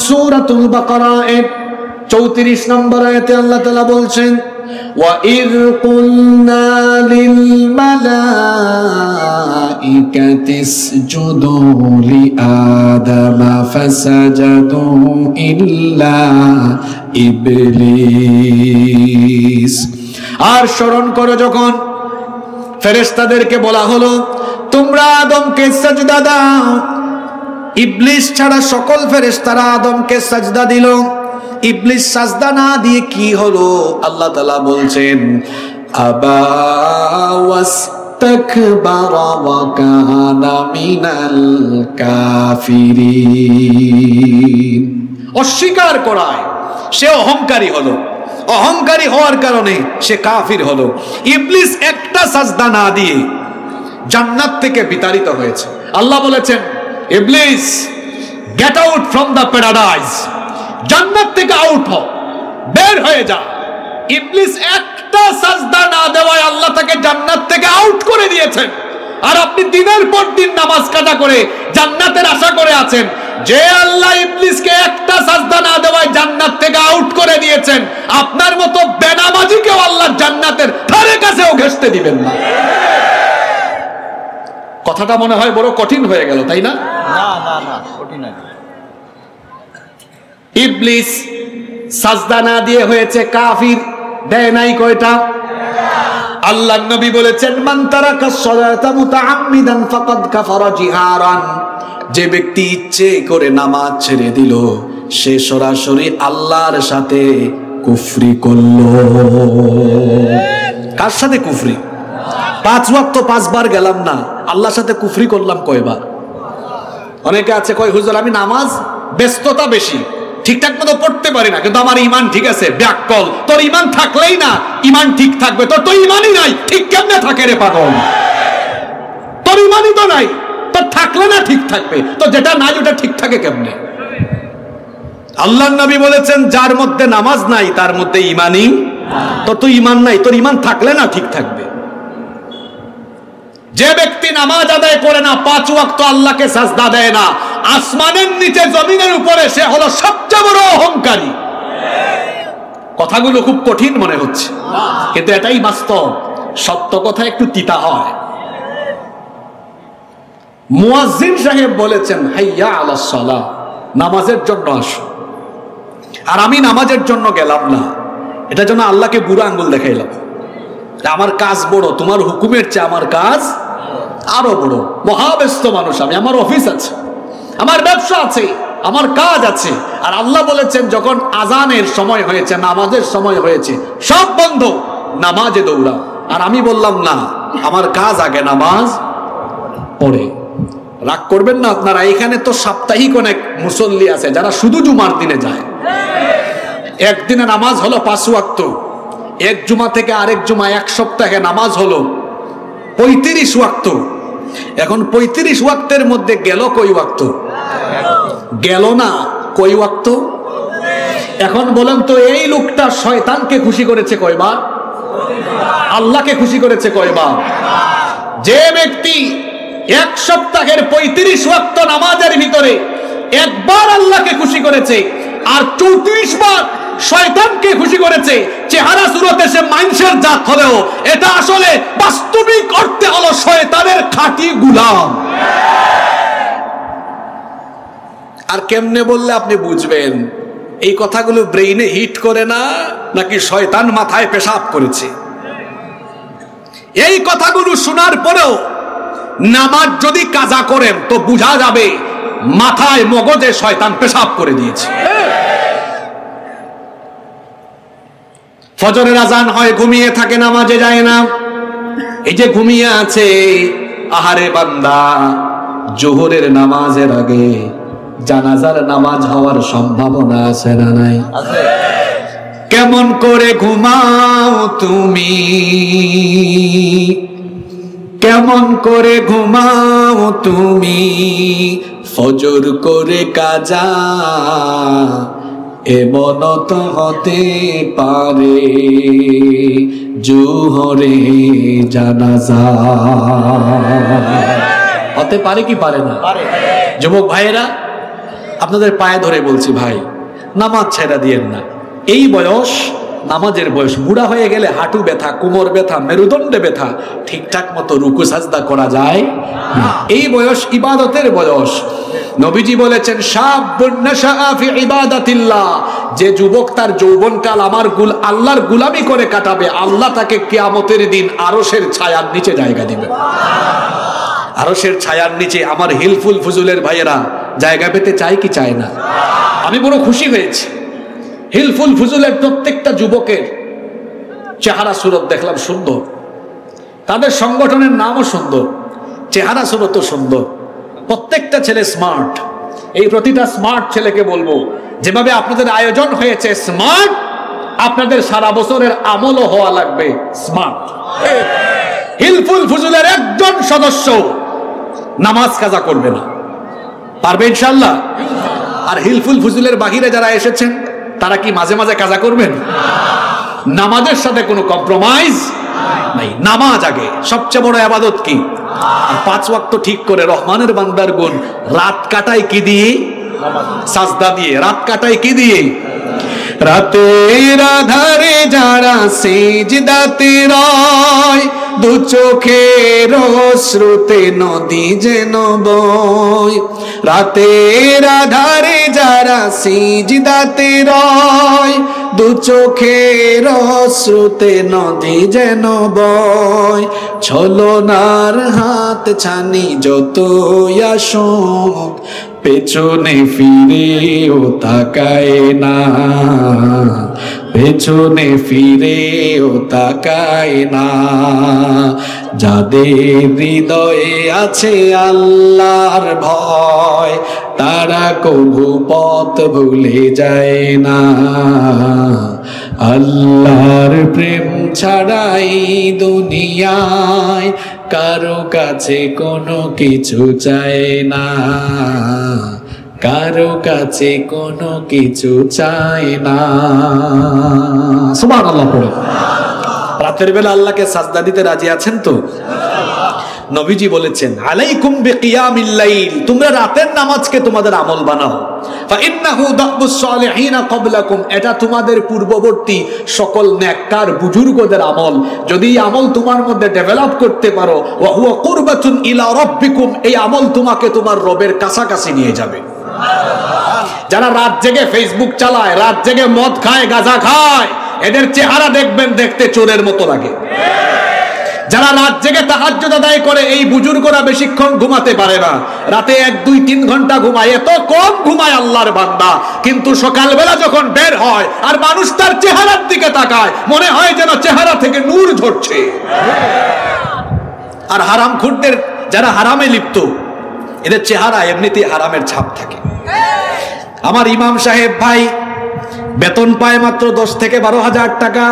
সূরাতুল বাকারা এর 34 নম্বর আয়াতে আল্লাহ তাআলা বলছেন, ওয়া ইয কুলনা লিল মালাইকাতি ইসজুদু লি আদামা ফাসাজাদু ইল্লা ইবলিস। আর স্মরণ করো যখন ফেরেশতাদেরকে বলা হলো তোমরা আদমকে সাজদা দাও, ইবলিস ছাড়া সকল ফেরেশতারা আদমকে সাজদা দিল। ইবলিস সাজদা না দিয়ে কি হলো? আল্লাহ তাআলা বলছেন আবা ওয়াস্তাকবারা ওয়া কানা মিনাল কাফিরিন। অস্বীকার করায় সে অহংকারী হলো, অহংকারী হওয়ার কারণে সে কাফির হলো। ইবলিস একটা সাজদা না দিয়ে জান্নাত থেকে বিতাড়িত হয়েছে। আল্লাহ বলেছেন ইবলিস get out from the paradise, জান্নাত থেকে আউট হও, বের হয়ে যা। ইবলিস একটা সাজদা না দেওয়ায় আল্লাহ তাকে জান্নাত থেকে আউট করে দিয়েছেন। আর আপনি দিনের পর দিন নামাজ কাজা করে জান্নাতের আশা করে আছেন। যে আল্লাহ ইবলিসকে একটা সাজদা না দেওয়ায় জান্নাত থেকে আউট করে দিয়েছেন, আপনার মতো বেনামাজিকেও আল্লাহ জান্নাতের ধারে কাছেও ঘেঁষতে দিবেন না। কথাটা মনে হয় বড় কঠিন হয়ে গেল, তাই না? না না না, কঠিন না। ইবলিস সাজদা না দিয়ে হয়েছে কাফির, দেয় নাই কয়টা? আল্লাহর নবী বলেছেন মান তারাকা সালাতা মুতাআম্মিদান ফাকাদ কাফারা জিহারান। যে ব্যক্তি ইচ্ছে করে নামাজ ছেড়ে দিল, সে সরাসরি আল্লাহর সাথে কুফরি করলো। কার সাথে কুফরি? 5 ওয়াক্ত 5 বার গেলাম না, আল্লাহর সাথে কুফরি করলাম কয়বার? অনেকে আছে কয় হুজুর আমি নামাজ ব্যস্ততা বেশি, ঠিকঠাক মতো পড়তে পারি না, কিন্তু আমার ইমান ঠিক আছে। ব্যাককল, তোর ইমান থাকলেই না ইমান ঠিক থাকবে, তোর তো ইমানই নাই, ঠিক কেমনে থাকে রে পাগল? তোর ইমানই তো নাই, তোর থাকলে না ঠিক থাকবে, তো যেটা নাই ওটা ঠিক থাকে কেমনে? আল্লাহর নবী বলেছেন যার মধ্যে নামাজ নাই তার মধ্যে ইমানই। তোর তো ইমান নাই, তোর ইমান থাকলে না ঠিক থাকবে। যে ব্যক্তি নামাজ আদায় করে না, 5 ওয়াক্ত আল্লাহকে সাজদা দেয় না, আসমানের নিচে জমিনের উপরে সে হলো সবচেয়ে বড় অহংকারী। কথাগুলো খুব কঠিন মনে হচ্ছে, কিন্তু এটাই বাস্তব। সত্য কথা একটু তিতা হয়। মুয়াজ্জিন সাহেব বলেছেন হাইয়া আলাস সালাহ, নামাজের জন্য আসো। আর আমি নামাজের জন্য গেলাম না, এটা জন্য আল্লাহকে বুড়ো আঙ্গুল দেখাইলাম। আমার কাজ বড়, তোমার হুকুমের চেয়ে আমার কাজ আরো বড়। মহাব্যস্ত মানুষ আমি, আমার অফিস আছে, আমার ব্যবসা আছে, আমার কাজ আছে। আর আল্লাহ বলেছেন যখন আজানের সময় হয়েছে, নামাজের সময় হয়েছে, সব বন্ধ, নামাজে দৌড়াও। আর আমি বললাম না, আমার কাজ আগে, নামাজ পড়ে। রাগ করবেন না আপনারা, এখানে তো সাপ্তাহিক অনেক মুসল্লি আছে যারা শুধু জুমার দিনে যায়। একদিনে নামাজ হলো 5 ওয়াক্ত, এক জুমা থেকে আরেক জুমা, এক সপ্তাহে নামাজ হলো 35 ওয়াক্ত। এখন 35 ওয়াক্তের মধ্যে গেল কই ওয়াক্ত? গেল না কই ওয়াক্ত? এখন বলেন তো এই লোকটা শয়তানকে খুশি করেছে কয়বার? আল্লাহকে খুশি করেছে কয়বার? যে ব্যক্তি এক সপ্তাহের 35 ওয়াক্ত নামাজের ভিতরে একবার আল্লাহকে খুশি করেছে আর 34 বার শয়তানকে খুশি করেছে। চেহারা সুরতে সে মানুষের জাত হলেও এটা আসলে বাস্তবিক অর্থে হলো শয়তানের খাঁটি গোলাম। আর কেমনে বললে আপনি বুঝবেন এই কথাগুলো ব্রেইনে হিট করে না নাকি শয়তান মাথায় পেশাব করেছে? এই কথাগুলো শোনার পরেও নামাজ যদি কাজা করেন তো বোঝা যাবে মাথায় মগজে শয়তান পেশাব করে দিয়েছে। ফজরের আজান হয়, ঘুমিয়ে থাকে, নামাজে যায় না। এই যে ঘুমিয়ে আছে, আহারে বান্দা, জোহরের নামাজের আগে জানাজার নামাজ হওয়ার সম্ভাবনা আছে না নাই? কেমন করে ঘুমাও তুমি, কেমন করে ঘুমাও তুমি, ফজর করে কাজা, এমন তো হতে পারে জোহরে জানাজা। হতে পারে কি পারে না? যুবক ভাইয়েরা, আপনাদের পায়ে ধরে বলছি, ভাই নামাজ ছেড়ে দিয়েন না। এই বয়স নামাজের বয়স। বুড়া হয়ে গেলে হাঁটু ব্যথা, কোমর ব্যথা, মেরুদণ্ডে ব্যথা, ঠিকঠাক মতো রুকু সাজদা করা যায় না। এই বয়স ইবাদতের বয়স। নবীজি বলেছেন, শাবুন নাশাআ ফি ইবাদাতিল্লাহ, যে যুবক তার যৌবনকাল আল্লাহর গোলামি করে কাটাবে, আল্লাহ তাকে কিয়ামতের দিন আরশের ছায়ার নিচে জায়গা দিবে। আরশের ছায়ার নিচে আমার হিলফুল ফুজুলের ভাইয়েরা জায়গা পেতে চায় কি চায় না? আমি বড় খুশি হয়েছি। হিলফুল ফুজুলের প্রত্যেকটা যুবকের চেহারা সুরত দেখলাম সুন্দর, তাদের সংগঠনের নামও সুন্দর, চেহারা সুরতও সুন্দর, প্রত্যেকটা ছেলে স্মার্ট। এই প্রতিটা স্মার্ট ছেলেকে বলবো, যেভাবে আপনাদের আয়োজন হয়েছে স্মার্ট, আপনাদের সারা বছরের আমলও হওয়া লাগবে স্মার্ট। হিলফুল ফুজুলের একজন সদস্য নামাজ কাজা করবে না, পারবে ইনশাআল্লাহ? আর হিলফুল ফুজুলের বাহিরে যারা এসেছেন তারা কি মাঝে মাঝে কাজা করবেন? নামাজের সাথে কোনো কম্প্রোমাইজ নাই। নামাজ আগে। সবচেয়ে বড় ইবাদত কি? আর 5 ওয়াক্ত ঠিক করে রহমানের বান্দার গুণ। রাত কাটায় কি দিয়ে? সাজদা দিয়ে। রাত কাটায় কি দিয়ে? রাতের আধারে যারা সিজদাতে রয়, দু চোখের অশ্রুতে নদী যেন বয়। রাতের আধারে যারা সিজদাতে রয়, দু চোখের অশ্রুতে নদী যেন বয়। ছলনার হাত ছানি যতই আসুক, পেছনে ফিরেও তাকায় না, পেছনে ফিরেও তাকায় না। যাদের হৃদয়ে আছে আল্লাহর ভয়, তারা কভু পথ ভুলে যায় না। আল্লাহর প্রেম ছাড়াই দুনিয়ায় কারো কাছে কোনো কিছু চায় না, কারো কাছে কোনো কিছু চায় না। সুবহানাল্লাহ পড়ে। রাতের বেলা আল্লাহকে সাজদা দিতে রাজি আছেন তো? নবীজি বলেছেন, আলাইকুম বিকিয়ামিল লাইল, তোমরা রাতের নামাজকে তোমাদের আমল বানাও। ফাইন্নাহু দাবুস সালিহিনা ক্বাবলাকুম, এটা তোমাদের পূর্ববর্তী সকল নেককার বুজুর্গদের আমল। যদি এই আমল তোমার মধ্যে ডেভেলপ করতে পারো, ওয়া হুয়া কুরবাতুন ইলা রাব্বিকুম, এই আমল তোমাকে তোমার রবের কাছাকাছি নিয়ে যাবে। যারা রাত জেগে ফেসবুক চালায়, রাত জেগে মদ খায়, গাঁজা খায়, এদের চেহারা দেখবেন দেখতে চোরের মতো লাগে। যারা রাত জেগে তাহাজ্জুদ আদায় করে, এই বুজুর্গরা বেশিক্ষণ ঘুমাতে পারে না, রাতে 1, 2, 3 ঘন্টা ঘুমায়। এত কম ঘুমায় আল্লাহর বান্দা, কিন্তু সকালবেলা যখন বের হয় আর মানুষ তার চেহারার দিকে তাকায়, মনে হয় যেন চেহারা থেকে নূর ঝরছে। আর হারামখোরদের, যারা হারামে লিপ্ত, এদের চেহারা এমনিতেই হারামের ছাপ থাকে। আমার ইমাম সাহেব ভাই বেতন পায় মাত্র 10 থেকে 12 হাজার টাকা।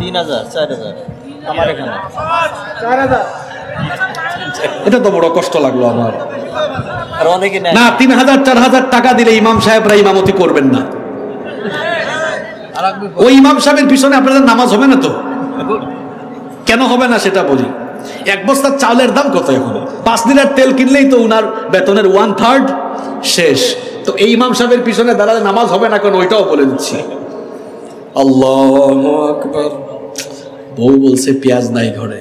3000, 4000 আমার এখানে 4000। এটা তো বড় কষ্ট লাগলো আমার। আর অনেকে নেয় না, 3000 4000 টাকা দিলে ইমাম সাহেবরা ইমামতি করবেন না। ওই ইমাম সাহেবের পিছনে আপনাদের নামাজ হবে না তো? কেন হবে না সেটা বলি। 1 বস্তা চাউলের দাম কত এখন? 5 দিনের তেল কিনলেই তো উনার বেতনের 1/3। শেষ। তো এই ইমাম সাহেবের পিছনে দাঁড়ালে নামাজ হবে না কেন ওইটাও বলে দিচ্ছি। আল্লাহু আকবার। বউ বলছে পেঁয়াজ নাই ঘরে,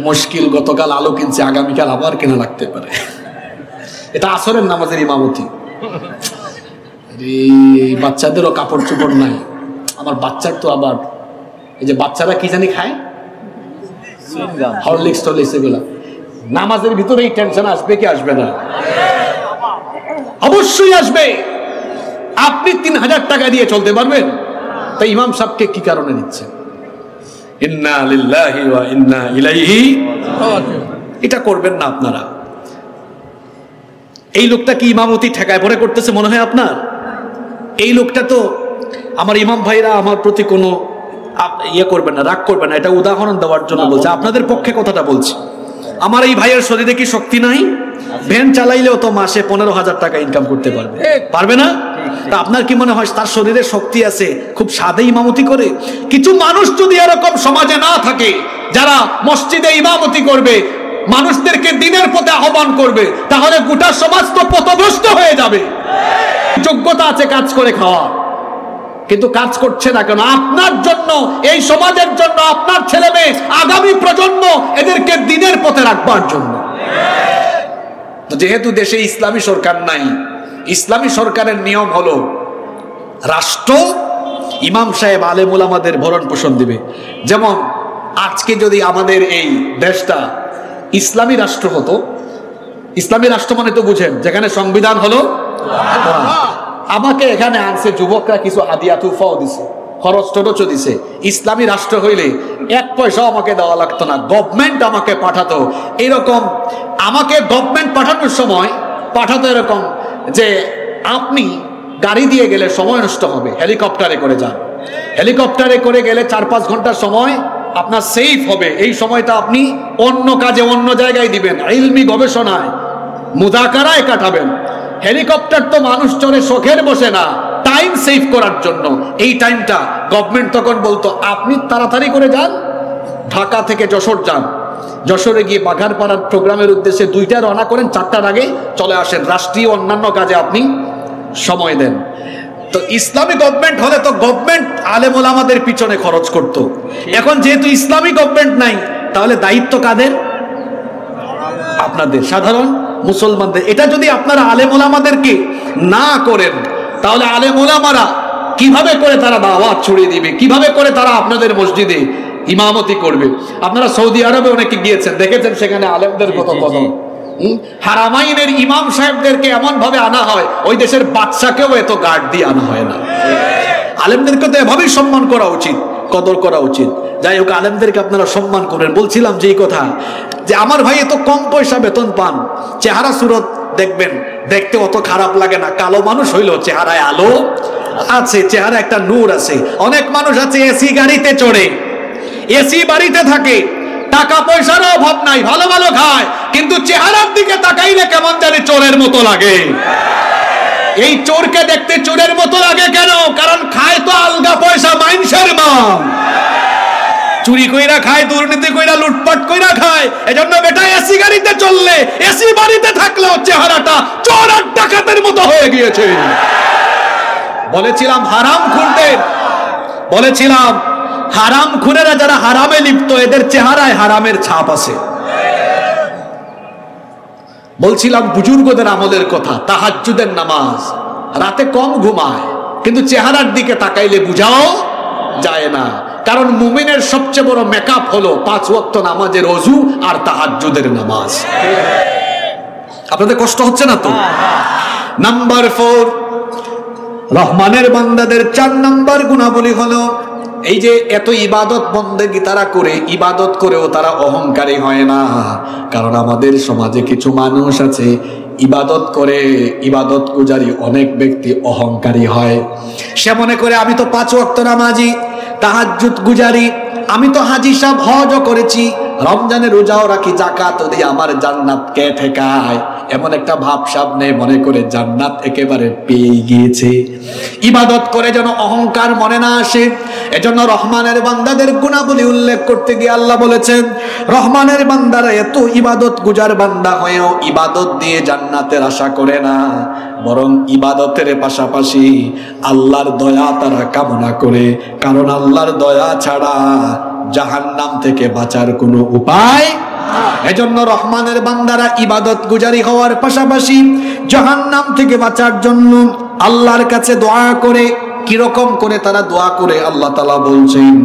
মুশকিল, গতকাল আলু কিনছে, আগামীকাল আবার কেনা লাগতে পারে। এটা আসরের নামাজের ইমামতি। বাচ্চাদেরও কাপড় চোপড় নাই। আমার বাচ্চার তো আবার এই যে বাচ্চারা কি জানি খায়, হরলিক্স টরলিক্স, এগুলা নামাজের ভিতরে এই টেনশন আসবে কি আসবে না? অবশ্যই আসবে। আপনি 3000 টাকা দিয়ে চলতে পারবেন? তাই ইমাম সাহেবকে কি কারণে দিচ্ছেন? ইন্না লিল্লাহি ওয়া ইন্না ইলাইহি, এটা করবেন না আপনারা। এই লোকটা কি ইমামতি ঠেকায় পরে করতেছে মনে হয় আপনার? এই লোকটা তো, আমার ইমাম ভাইরা আমার প্রতি কোনো ইয়ে করবেন না, রাগ করবেন না, এটা উদাহরণ দেওয়ার জন্য বলছে, আপনাদের পক্ষে কথাটা বলছি। আমার এই ভাইয়ের শরীরে কি শক্তি নাই? ভ্যান চালাইলেও তো মাসে 15,000 টাকা ইনকাম করতে পারবে, পারবে না? তা আপনার কি মনে হয় তার শরীরে শক্তি আছে, খুব সাদে ইমামতি করে? কিছু মানুষ যদি এরকম সমাজে না থাকে, যারা মসজিদে ইমামতি করবে, মানুষদেরকে দিনের পথে আহ্বান করবে, তাহলে গোটা সমাজ তো পথভ্রষ্ট হয়ে যাবে। যোগ্যতা আছে কাজ করে খাওয়া, কিন্তু কাজ করছে না কেন? আপনার জন্য, এই সমাজের জন্য, আপনার ছেলে মেয়ে, আগামী প্রজন্ম, এদেরকে দিনের পথে রাখবার জন্য। যেহেতু দেশে ইসলামী সরকার নাই, ইসলামী সরকারের নিয়ম হলো রাষ্ট্র ইমাম সাহেব আলেম ওলামাদের ভরণ পোষণ দিবে। যেমন আজকে যদি আমাদের এই দেশটা ইসলামী রাষ্ট্র হতো, ইসলামী রাষ্ট্র মানে তো বুঝেন যেখানে সংবিধান হলো, আমাকে এখানে আনছে যুবকরা, কিছু হাদিয়া তুফাও দিছে, খরচ টরচও দিছে। ইসলামী রাষ্ট্র হইলে 1 পয়সাও আমাকে দেওয়া লাগতো না, গভর্নমেন্ট আমাকে পাঠাতো। এরকম আমাকে গভর্নমেন্ট পাঠানোর সময় পাঠাতো এরকম যে আপনি গাড়ি দিয়ে গেলে সময় নষ্ট হবে, হেলিকপ্টারে করে যান। হেলিকপ্টারে করে গেলে 4-5 ঘন্টার সময় আপনার সেফ হবে। এই সময়টা আপনি অন্য কাজে, অন্য জায়গায় দিবেন, ইলমি গবেষণায়, মুযাকারায় কাটাবেন। হেলিকপ্টার তো মানুষ চড়ে শখের বসে না, টাইম সেভ করার জন্য। এই টাইমটা গভর্নমেন্ট তখন বলতো আপনি তাড়াতাড়ি করে যান, ঢাকা থেকে যশোর যান, যশোরে গিয়ে বাঘারপাড়ার প্রোগ্রামের উদ্দেশ্যে 2টায় রওনা করেন, 4টার আগে চলে আসেন, রাষ্ট্রীয় অন্যান্য কাজে আপনি সময় দেন। তো ইসলামী গভর্নমেন্ট হলে তো গভর্নমেন্ট আলেম ওলামাদের পিছনে খরচ করত। এখন যেহেতু ইসলামী গভর্নমেন্ট নাই, তাহলে দায়িত্ব কাদের? আপনাদের, সাধারণ মুসলমানদের। এটা যদি আপনারা আলেম ওলামাদেরকে না করেন, তাহলে আলেম ওলামারা কিভাবে করে তারা দাওয়াত ছড়িয়ে দিবে, কিভাবে করে তারা আপনাদের মসজিদে ইমামতি করবে? আপনারা সৌদি আরবে অনেকে গিয়েছেন, দেখেছেন সেখানে আলেমদের কত কদর। হারামাইনের ইমাম সাহেবদেরকে এমন ভাবে আনা হয়, ওই দেশের বাদশাকেও এত গার্ড দিয়ে আনা হয় না। আলেমদেরকে তো এভাবেই সম্মান করা উচিত, কদর করা উচিত। যাই হোক, আলেমদেরকে আপনারা সম্মান করেন। বলছিলাম যে এই কথা, যে আমার ভাই এত কম পয়সা বেতন পান, চেহারা সুরত দেখবেন, দেখতে অত খারাপ লাগে না। কালো মানুষ হইলেও চেহারায় আলো আছে, চেহারা একটা নূর আছে। অনেক মানুষ আছে এসি গাড়িতে চড়ে, এসি বাড়িতে থাকে, টাকা পয়সারও অভাব নাই, ভালো ভালো খায়, কিন্তু চেহারার দিকে তাকাইলে কেমন জানি চোরের মতো লাগে। এই চোরকে দেখতে চোরের মতো লাগে কেন? কারণ খায় তো আলগা পয়সা, মাইনসের মাল, চুরি কইরা খায়, দুর্নীতি কইরা, লুটপাট কইরা খায়। এজন্য বেটা এসি গাড়িতে চললে, এসি বাড়িতে থাকলেও চেহারাটা চোর আর ডাকাতের মতো হয়ে গিয়েছে। বলেছিলাম হারাম খুরদের, বলেছিলাম হারাম খুরেরা যারা হারামে লিপ্ত, এদের চেহারায় হারামের ছাপ আছে। বলছিলাম বুজুর্গদের আমলের কথা, তাহাজ্জুদের নামাজ, রাতে কম ঘুমায়, কিন্তু চেহারার দিকে তাকাইলে বুঝাও যায় না। কারণ মুমিনের সবচেয়ে বড় মেকআপ হলো 5 ওয়াক্ত নামাজের ওযু আর তাহাজ্জুদের নামাজ। আপনাদের কষ্ট হচ্ছে না তো? নাম্বার 4, রহমানের বান্দাদের 4 নাম্বার গুণাবলী হলো এই যে এত ইবাদত বন্দেগী তারা করে, ইবাদত করেও তারা অহংকারী হয় না। কারণ আমাদের সমাজে কিছু মানুষ আছে ইবাদত করে, ইবাদত গুজারি অনেক ব্যক্তি অহংকারী হয়। সে মনে করে আমি তো 5 ওয়াক্ত নামাজি, তাহাজ্জুদ গুজারি, আমি তো হাজী সাহেব, হজও করেছি, রমজানের রোজাও রাখি, যাকাত দিই, আমার জান্নাত কে ঠেকায়? এমন একটা ভাবসাব নেই মনে করে জান্নাত একেবারে পেয়ে গিয়েছে। ইবাদত করে যেন অহংকার মনে না আসে। এজন্য রহমানের বান্দাদের গুণাবলী উল্লেখ করতে গিয়ে আল্লাহ বলেছেন, রহমানের বান্দারা এত ইবাদত গুজার বান্দা হয়েও ইবাদত দিয়ে জান্নাতের আশা করে না, বরং ইবাদতের পাশাপাশি আল্লাহর দয়া তারা কামনা করে। কারণ আল্লাহর দয়া ছাড়া জাহান্নাম থেকে বাঁচার কোনো উপায়। এজন্য রহমানের বান্দারা ইবাদত গুজারি হওয়ার পাশাপাশি জাহান্নাম থেকে বাঁচার জন্য আল্লাহর কাছে দোয়া করে। কিরকম করে তারা দোয়া করে? আল্লাহ তাআলা বলছেন,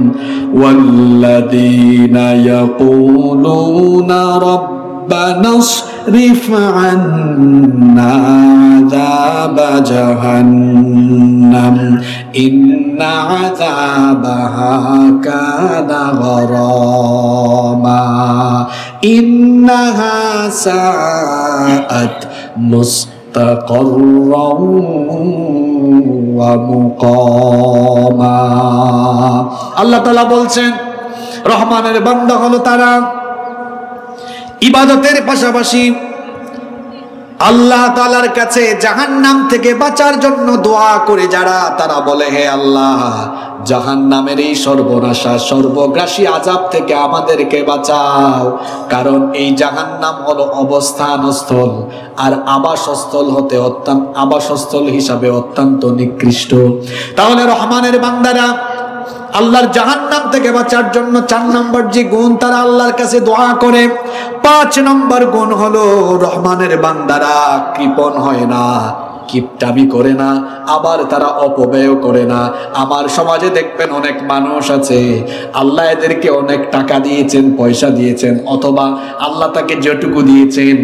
ওয়াল্লাযীনা ইয়াকুলুনা রাব্বানা ইসরিফ আন্না আযাবা জাহান্নাম ইন্না আযাবাহা কানা গরামা ইন্নাহা সাআত মুস্তাকাররাও ওয়া মুকামা। আল্লাহ তাআলা বলছেন, রহমানের বান্দা হলো তারা ইবাদতের পাশাপাশি আল্লাহ তাআলার কাছে জাহান্নাম থেকে বাঁচার জন্য দোয়া করে যারা, তারা বলে, হে আল্লাহ, জাহান্নামের এই সর্বনাশা সর্বগ্রাসী আযাব থেকে আমাদেরকে বাঁচাও। কারণ এই জাহান্নাম হলো অবস্থানস্থল, আর আবাসস্থল হিসাবে অত্যন্ত নিকৃষ্ট। তাহলে রহমানের বান্দারা আল্লাহর জাহান্নাম থেকে বাঁচার জন্য 4 নম্বর যে গুণ তারা আল্লাহর কাছে দোয়া করে, 5 নম্বর গুণ হলো রহমানের বান্দারা কৃপণ হয় না, কিপটামি করে না, আবার তারা অপব্যয় করে না। আমার সমাজে দেখবেন অনেক মানুষ আছে, আল্লাহ এদেরকে অনেক টাকা দিয়েছেন, পয়সা দিয়েছেন, অথবা আল্লাহ তাকে যেটুকু দিয়েছেন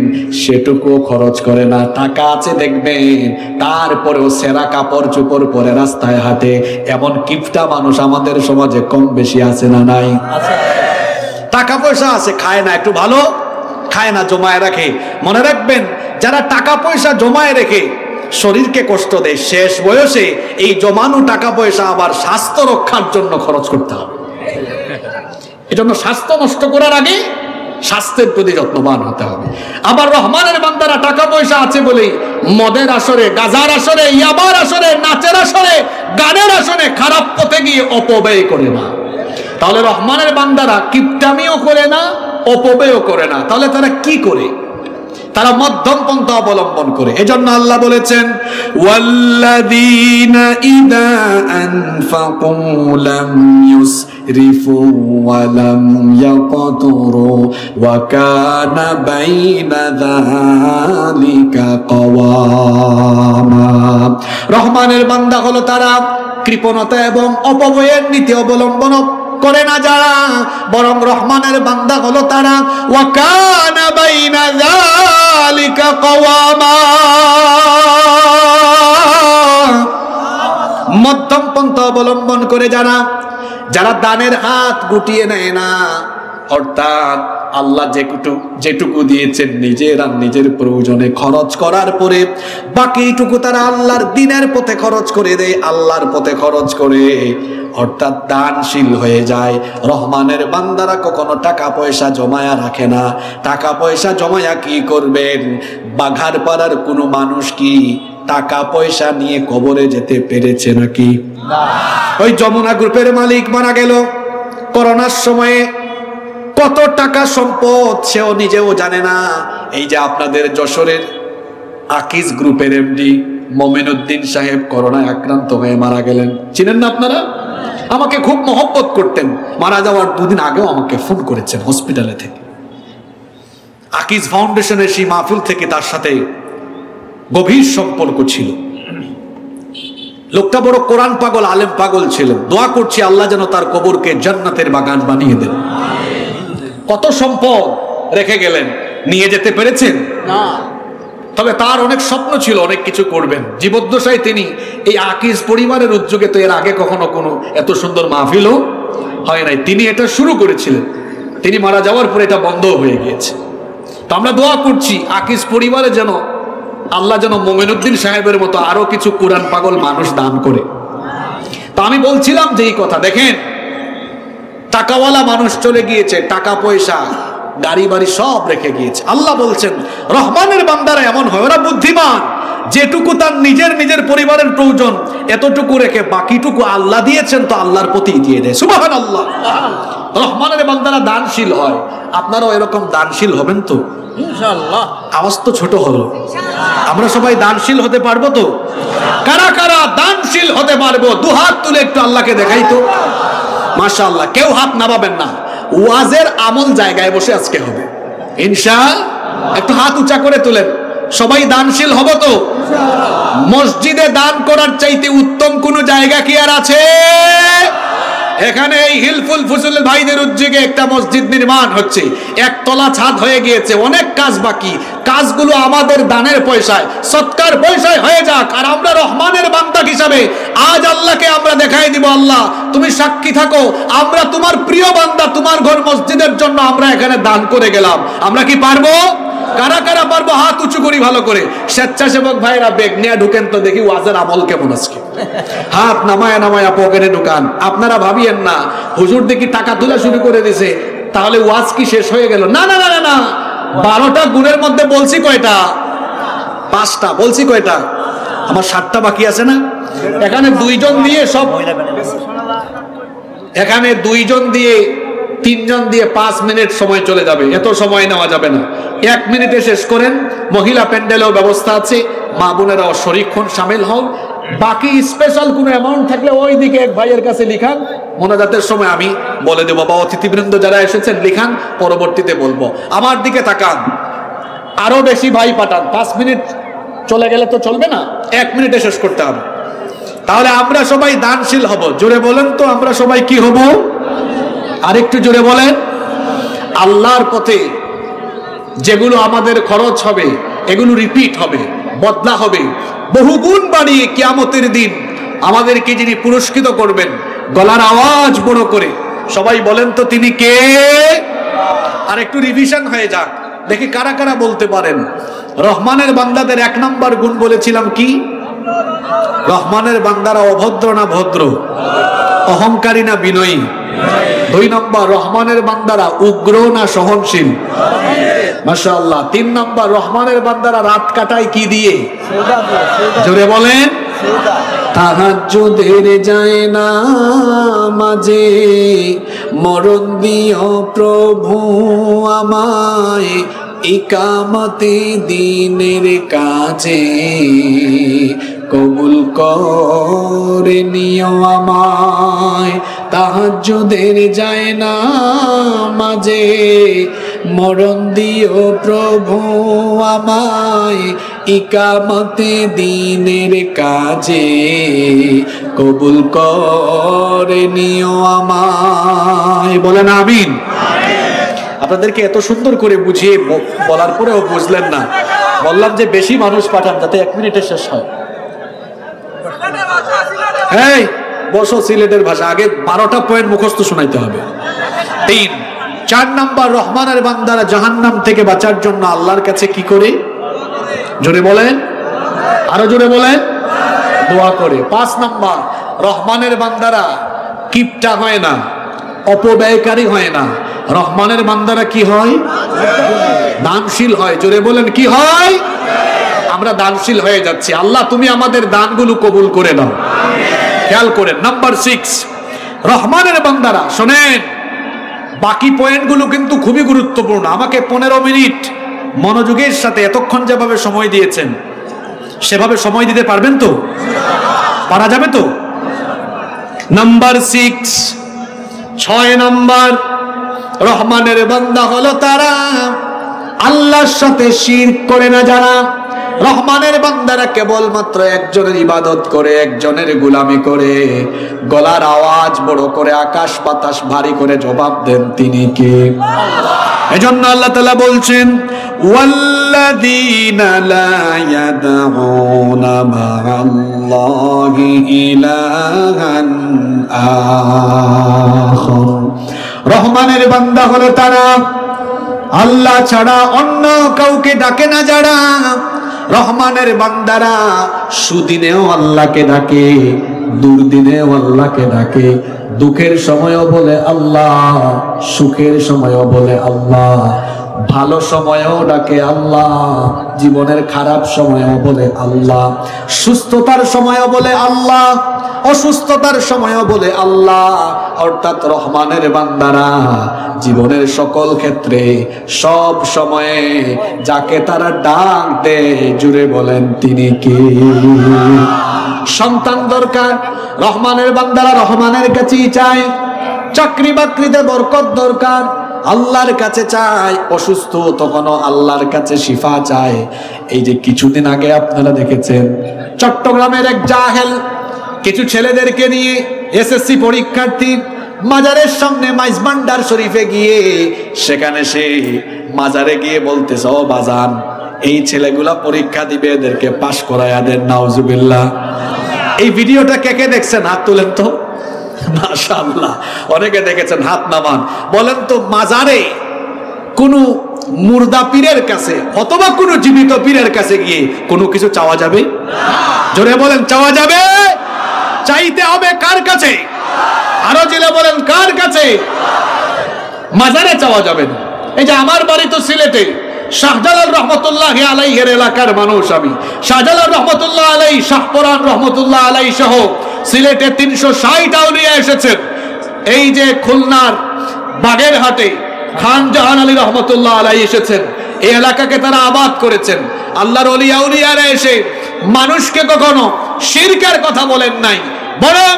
সেটুকু খরচ করে না। টাকা আছে দেখবেন, তারপরেও সেরা কাপড় চোপড় পরে রাস্তায় হাঁটে। এমন কিপটা মানুষ আমাদের সমাজে কম বেশি আছে না নাই? টাকা পয়সা আছে, খায় না, একটু ভালো খায় না, জমায় রাখে। মনে রাখবেন, যারা টাকা পয়সা জমায় রেখে শরীরকে কষ্ট দেয়, শেষ বয়সে এই জমানো টাকা পয়সা আবার স্বাস্থ্য রক্ষার জন্য খরচ করতে হবে। এজন্য স্বাস্থ্য নষ্ট করার আগে স্বাস্থ্যের প্রতি যত্নবান হতে হবে। আবার রহমানের বান্দারা টাকা পয়সা আছে বলেই মদের আসরে, গাজার আসরে, ইয়াবার আসরে, নাচের আসরে, গানের আসরে খারাপ পথে গিয়ে অপব্যয় করে না। তাহলে রহমানের বান্দারা কিপটামিও করে না, অপব্যয়ও করে না। তাহলে তারা কি করে? তারা মধ্যম পন্থা অবলম্বন করে। এজন্য আল্লাহ বলেছেন, ওয়াল্লাযীনা ইযা আনফাকু লাম ইউসরিফু ওয়া লাম ইয়াকতুরু ওয়া কানা বাইনা যালিকা কওয়ামা। রহমানের বান্দা হলো তারা কৃপণতা এবং অপব্যয়ের নীতি অবলম্বন করে না যারা, বরং রহমানের বান্দা হলো তারা ওয়া কানা বাইনা যালিকা কওয়ামা, মধ্যম পন্থা অবলম্বন করে যারা, যারা দানের হাত গুটিয়ে নেয় না, অর্থাৎ আল্লাহ যেটুকু দিয়েছেন নিজের আর নিজের প্রয়োজনে খরচ করার পরে বাকিটুকু তারা আল্লাহর দ্বীনের পথে খরচ করে দেয়, আল্লাহর পথে খরচ করে, অর্থাৎ দানশীল হয়ে যায়। রহমানের বান্দারা কখনো টাকা পয়সা জমায়া রাখে না। টাকা পয়সা জমায়া কি করবেন? বাঘার পাড়ার কোনো মানুষ কি টাকা পয়সা নিয়ে কবরে যেতে পেরেছে নাকি? ওই যমুনা গ্রুপের মালিক মারা গেল করোনার সময়ে, কত টাকা সম্পদ সেও নিজেও জানে না। এই যে আপনাদের যশোরের আকিজ গ্রুপের এমডি মোমিনুদ্দিন সাহেব করোনায় আক্রান্ত হয়ে মারা গেলেন, চিনেন না আপনারা? আমাকে খুব মহব্বত করতেন, মারা যাওয়ার 2 দিন আগেও আমাকে ফোন করেছেন হসপিটালে থেকে। আকিজ ফাউন্ডেশনের সেই মাহফিল থেকে তার সাথে গভীর সম্পর্ক ছিল। লোকটা বড় কোরআন পাগল, আলেম পাগল ছিলেন। দোয়া করছি আল্লাহ যেন তার কবরকে জান্নাতের বাগান বানিয়ে দেন। কত সম্পদ রেখে গেলেন, নিয়ে যেতে পেরেছেন না। তবে তার অনেক স্বপ্ন ছিল, অনেক কিছু করবেন। জীবদ্দশায় তিনি এই আকিজ পরিবারের উদ্যোগে, তো এর আগে কখনো কোনো এত সুন্দর মাহফিলও হয় নাই, তিনি এটা শুরু করেছিলেন। তিনি মারা যাওয়ার পরে এটা বন্ধ হয়ে গিয়েছে। তো আমরা দোয়া করছি আকিজ পরিবারে যেন আল্লাহ যেন মোমিনুদ্দিন সাহেবের মতো আরো কিছু কোরআন পাগল মানুষ দান করে। তো আমি বলছিলাম যে এই কথা, দেখেন টাকাওয়ালা মানুষ চলে গিয়েছে, টাকা পয়সা গাড়ি বাড়ি সব রেখে গিয়েছে। আল্লাহ বলছেন রহমানের বান্দারা এমন হয়, ওরা বুদ্ধিমান, যেটুকু তার নিজের পরিবারের প্রয়োজন এতটুকু রেখে বাকিটুকু আল্লাহ দিয়েছেন তো আল্লাহর প্রতি দিয়ে দেয়। সুবহানাল্লাহ। রহমানের বান্দারা দানশীল হয়। আপনারাও এরকম দানশীল হবেন তো ইনশাআল্লাহ। আওয়াজ তো ছোট হলো। আমরা সবাই দানশীল হতে পারবো তো? কারা কারা দানশীল হতে পারবো দুহাত তুলে একটু আল্লাহকে দেখাই তো। মাশাআল্লাহ। কেউ হাত নামাবেন না, ওয়াজের আমল জায়গায় বসে আজকে হবে ইনশাআল্লাহ। একটু হাত উঁচা করে তুলেন। সবাই দানশীল হব তো? মসজিদে দান করার চাইতে উত্তম কোন জায়গা কি আর আছে? এখানে এই হিলফুল ফুসুল ভাইদের উদ্যোগে একটা মসজিদ নির্মাণ হচ্ছে, একতলা ছাদ হয়ে গিয়েছে, অনেক কাজ বাকি। কাজগুলো আমাদের দানের পয়সায়, সৎকার পয়সায় হয়ে যাক। আর আমরা রহমানের বান্দা হিসাবে আজ আল্লাহকে আমরা দেখাই দিব, আল্লাহ তুমি সাক্ষী থাকো, আমরা তোমার প্রিয় বান্দা, তোমার ঘর মসজিদের জন্য আমরা এখানে দান করে গেলাম। আমরা কি পারবো? কারা কারা পারবো হাত উঁচু করি ভালো করে। স্বেচ্ছাসেবক ভাইরা বেগ নিয়ে ঢুকেন তো দেখি ওয়াজের আমল কেমন আজকে। হাত নামায়া পকেটে ঢুকান। আপনারা ভাবিয়েন না হুজুর দেখি টাকা তোলা শুরু করে দিছে তাহলে ওয়াজ কি শেষ হয়ে গেল? না না না না, 12টা গুণের মধ্যে বলছি কয়টা? 5টা। বলছি কয়টা? আমার 7টা বাকি আছে না? এখানে 2 জন দিয়ে সব, এখানে 2 জন দিয়ে 3 জন দিয়ে 5 মিনিট সময় চলে যাবে। এত সময় নেওয়া যাবে না, 1 মিনিটে শেষ করেন। মহিলা প্যান্ডেলও ব্যবস্থা আছে, মা বোনেরাও শরীক হন, সামিল হন। বাকি স্পেশাল কোনো অ্যামাউন্ট থাকলে ওই দিকে এক ভাইয়ের কাছে লিখান, মোনাজাতের সময় আমি বলে দেবো, বা অতিথিবৃন্দ যারা এসেছেন লিখান, পরবর্তীতে বলবো। আমার দিকে তাকান, আরো বেশি ভাই পাঠান। 5 মিনিট চলে গেলে তো চলবে না, 1 মিনিটে শেষ করতে হবে। তাহলে আমরা সবাই দানশীল হব। জোরে বলেন তো, আমরা সবাই কি হব? আরেকটু জোরে বলেন। আল্লাহর পথে যেগুলো আমাদের খরচ হবে এগুলো রিপিট হবে, বদলা হবে, বহুগুণ বাড়িয়ে কিয়ামতের দিন আমাদেরকে যিনি পুরস্কৃত করবেন, গলার আওয়াজ বড় করে সবাই বলেন তো তিনি কে? আর একটু রিভিশন হয়ে যাক, দেখি কারা কারা বলতে পারেন। রহমানের বান্দাদের 1 নম্বর গুণ বলেছিলাম কি? রহমানের বান্দারা অভদ্র না ভদ্র? অহংকারী না বিনয়ী? 2 নম্বর, রহমানের বান্দারা উগ্র না সহনশীল? মাশাআল্লাহ। 3 নম্বর, রহমানের বান্দারা রাত কাটায় কি দিয়ে? জোরে বলেন। তাহাজ্জুদের যায় না মাঝে মরণ দিও প্রভু আমায়, ইকামতে দিনের কাজে কবুল করে নিও আমায়। তাহাজ্জুদের যায় না মাঝে মরণ দিও প্রভু আমায়, ইকামতে দিনের কাজে কবুল করে নিও আমায়। বলেন আমিন। আপনাদেরকে এত সুন্দর করে বুঝিয়ে বলার পরেও বুঝলেন না। বললাম যে বেশি মানুষ পাঠান যাতে 1 মিনিটে শেষ হয়। এই বসো, সিলেটের ভাষা আগে 12টা পয়েন্ট মুখস্থ শোনাইতে হবে। 3, 4 নম্বর, রহমানের বান্দারা জাহান্নাম থেকে বাঁচার জন্য আল্লাহর কাছে কি করে? জোরে বলেন, আরো জোরে বলেন, দোয়া করে। 5 নম্বর, রহমানের বান্দারা কিপটা হয় না, অপব্যয়কারী হয় না। রহমানের বান্দারা কি হয়? দানশীল হয়। জোরে বলেন কি হয়? আমরা দানশীল হয়ে যাচ্ছি। আল্লাহ তুমি আমাদের দানগুলো কবুল করে নাও। খেয়াল করেন। নাম্বার 6, রহমানের বান্দারা, শোনেন বাকি পয়েন্টগুলো কিন্তু খুবই গুরুত্বপূর্ণ। আমাকে 15 মিনিট মনোযোগের সাথে এতক্ষণ যেভাবে সময় দিয়েছেন সেভাবে সময় দিতে পারবেন তো? পারা যাবে তো? নাম্বার 6, 6 নম্বর, রহমানের বান্দা হলো তারা আল্লাহর সাথে শিরক করে না যারা। রহমানের বান্দারা কেবলমাত্র একজনের ইবাদত করে, একজনের গোলামি করে, গলার আওয়াজ বড় করে আকাশ বাতাস ভারী করে জবাব দেন তিনি কে? এজন্য আল্লাহ তাআলা বলছেন ওয়াল্লাযীনা লা ইয়াদউনা মা'আল্লাহি ইলাহান আখার। রহমানের বান্দা হলো তারা আল্লাহ ছাড়া অন্য কাউকে ডাকে না যারা। রহমানের বান্দারা সুদিনেও আল্লাহকে ডাকে, দুর্দিনেও আল্লাহকে ডাকে, দুঃখের সময়ও বলে আল্লাহ, সুখের সময়ও বলে আল্লাহ, ভালো সময়ও ডাকে আল্লাহ, জীবনের খারাপ সময়ও বলে আল্লাহ, সুস্থতার সময়ও বলে আল্লাহ, অসুস্থতার সময়ও বলে আল্লাহ। অর্থাৎ রহমানের বান্দারা জীবনের সকল ক্ষেত্রে সব সময়ে যাকে তারা ডাক দেয় জুড়ে বলেন তিনি কে। সন্তান দরকার, রহমানের বান্দারা রহমানের কাছেই চায়। চাকরি বাকরিতে বরকত দরকার, আল্লাহর কাছে চায়। অসুস্থ তখনও আল্লাহর কাছে শিফা চায়। এই যে কিছুদিন আগে আপনারা দেখেছেন চট্টগ্রামের এক জাহেল কিছু ছেলেদেরকে নিয়ে এসএসসি পরীক্ষার্থী মাজারের সামনে মাইজবান্ডার শরীফে গিয়ে সেখানে সে মাজারে গিয়ে বলতেছে, ও বাজান, এই ছেলেগুলা পরীক্ষা দিবে, এদেরকে পাশ করায়া দেন, নাউজুবিল্লাহ। এই ভিডিওটা কে কে দেখছেন? হাত তুলেন তো। মাশাআল্লাহ, অনেকে দেখেছেন, হাত নামান। বলেন তো, মাজারে কোন মুর্দা পীরের কাছে অথবা কোন জীবিত পীরের কাছে গিয়ে কোনো কিছু চাওয়া যাবে? জোরে বলেন, চাওয়া যাবে? চাইতে হবে কার কাছে? আরো জেলে বলেন, কার কাছে? মাজারে চাওয়া যাবে না। এই যে আমার বাড়ি তো সিলেটে, শাহজালাল রহমতুল্লাহ আলাইহির এলাকার মানুষ আমি। শাহজালাল রহমতুল্লাহ আলাই, শাহপরান রহমতুল্লাহ আলাই সহ সিলেটে 360 আউলিয়া এসেছেন। এই যে খুলনার বাগেরহাটে খান জাহান আলী রহমতুল্লাহ আলাই এসেছেন। এই এলাকাকে তারা আবাদ করেছেন। আল্লাহর ওলি আউলিয়ারা এসে মানুষকে কখনো শিরকের কথা বলেন নাই, বরং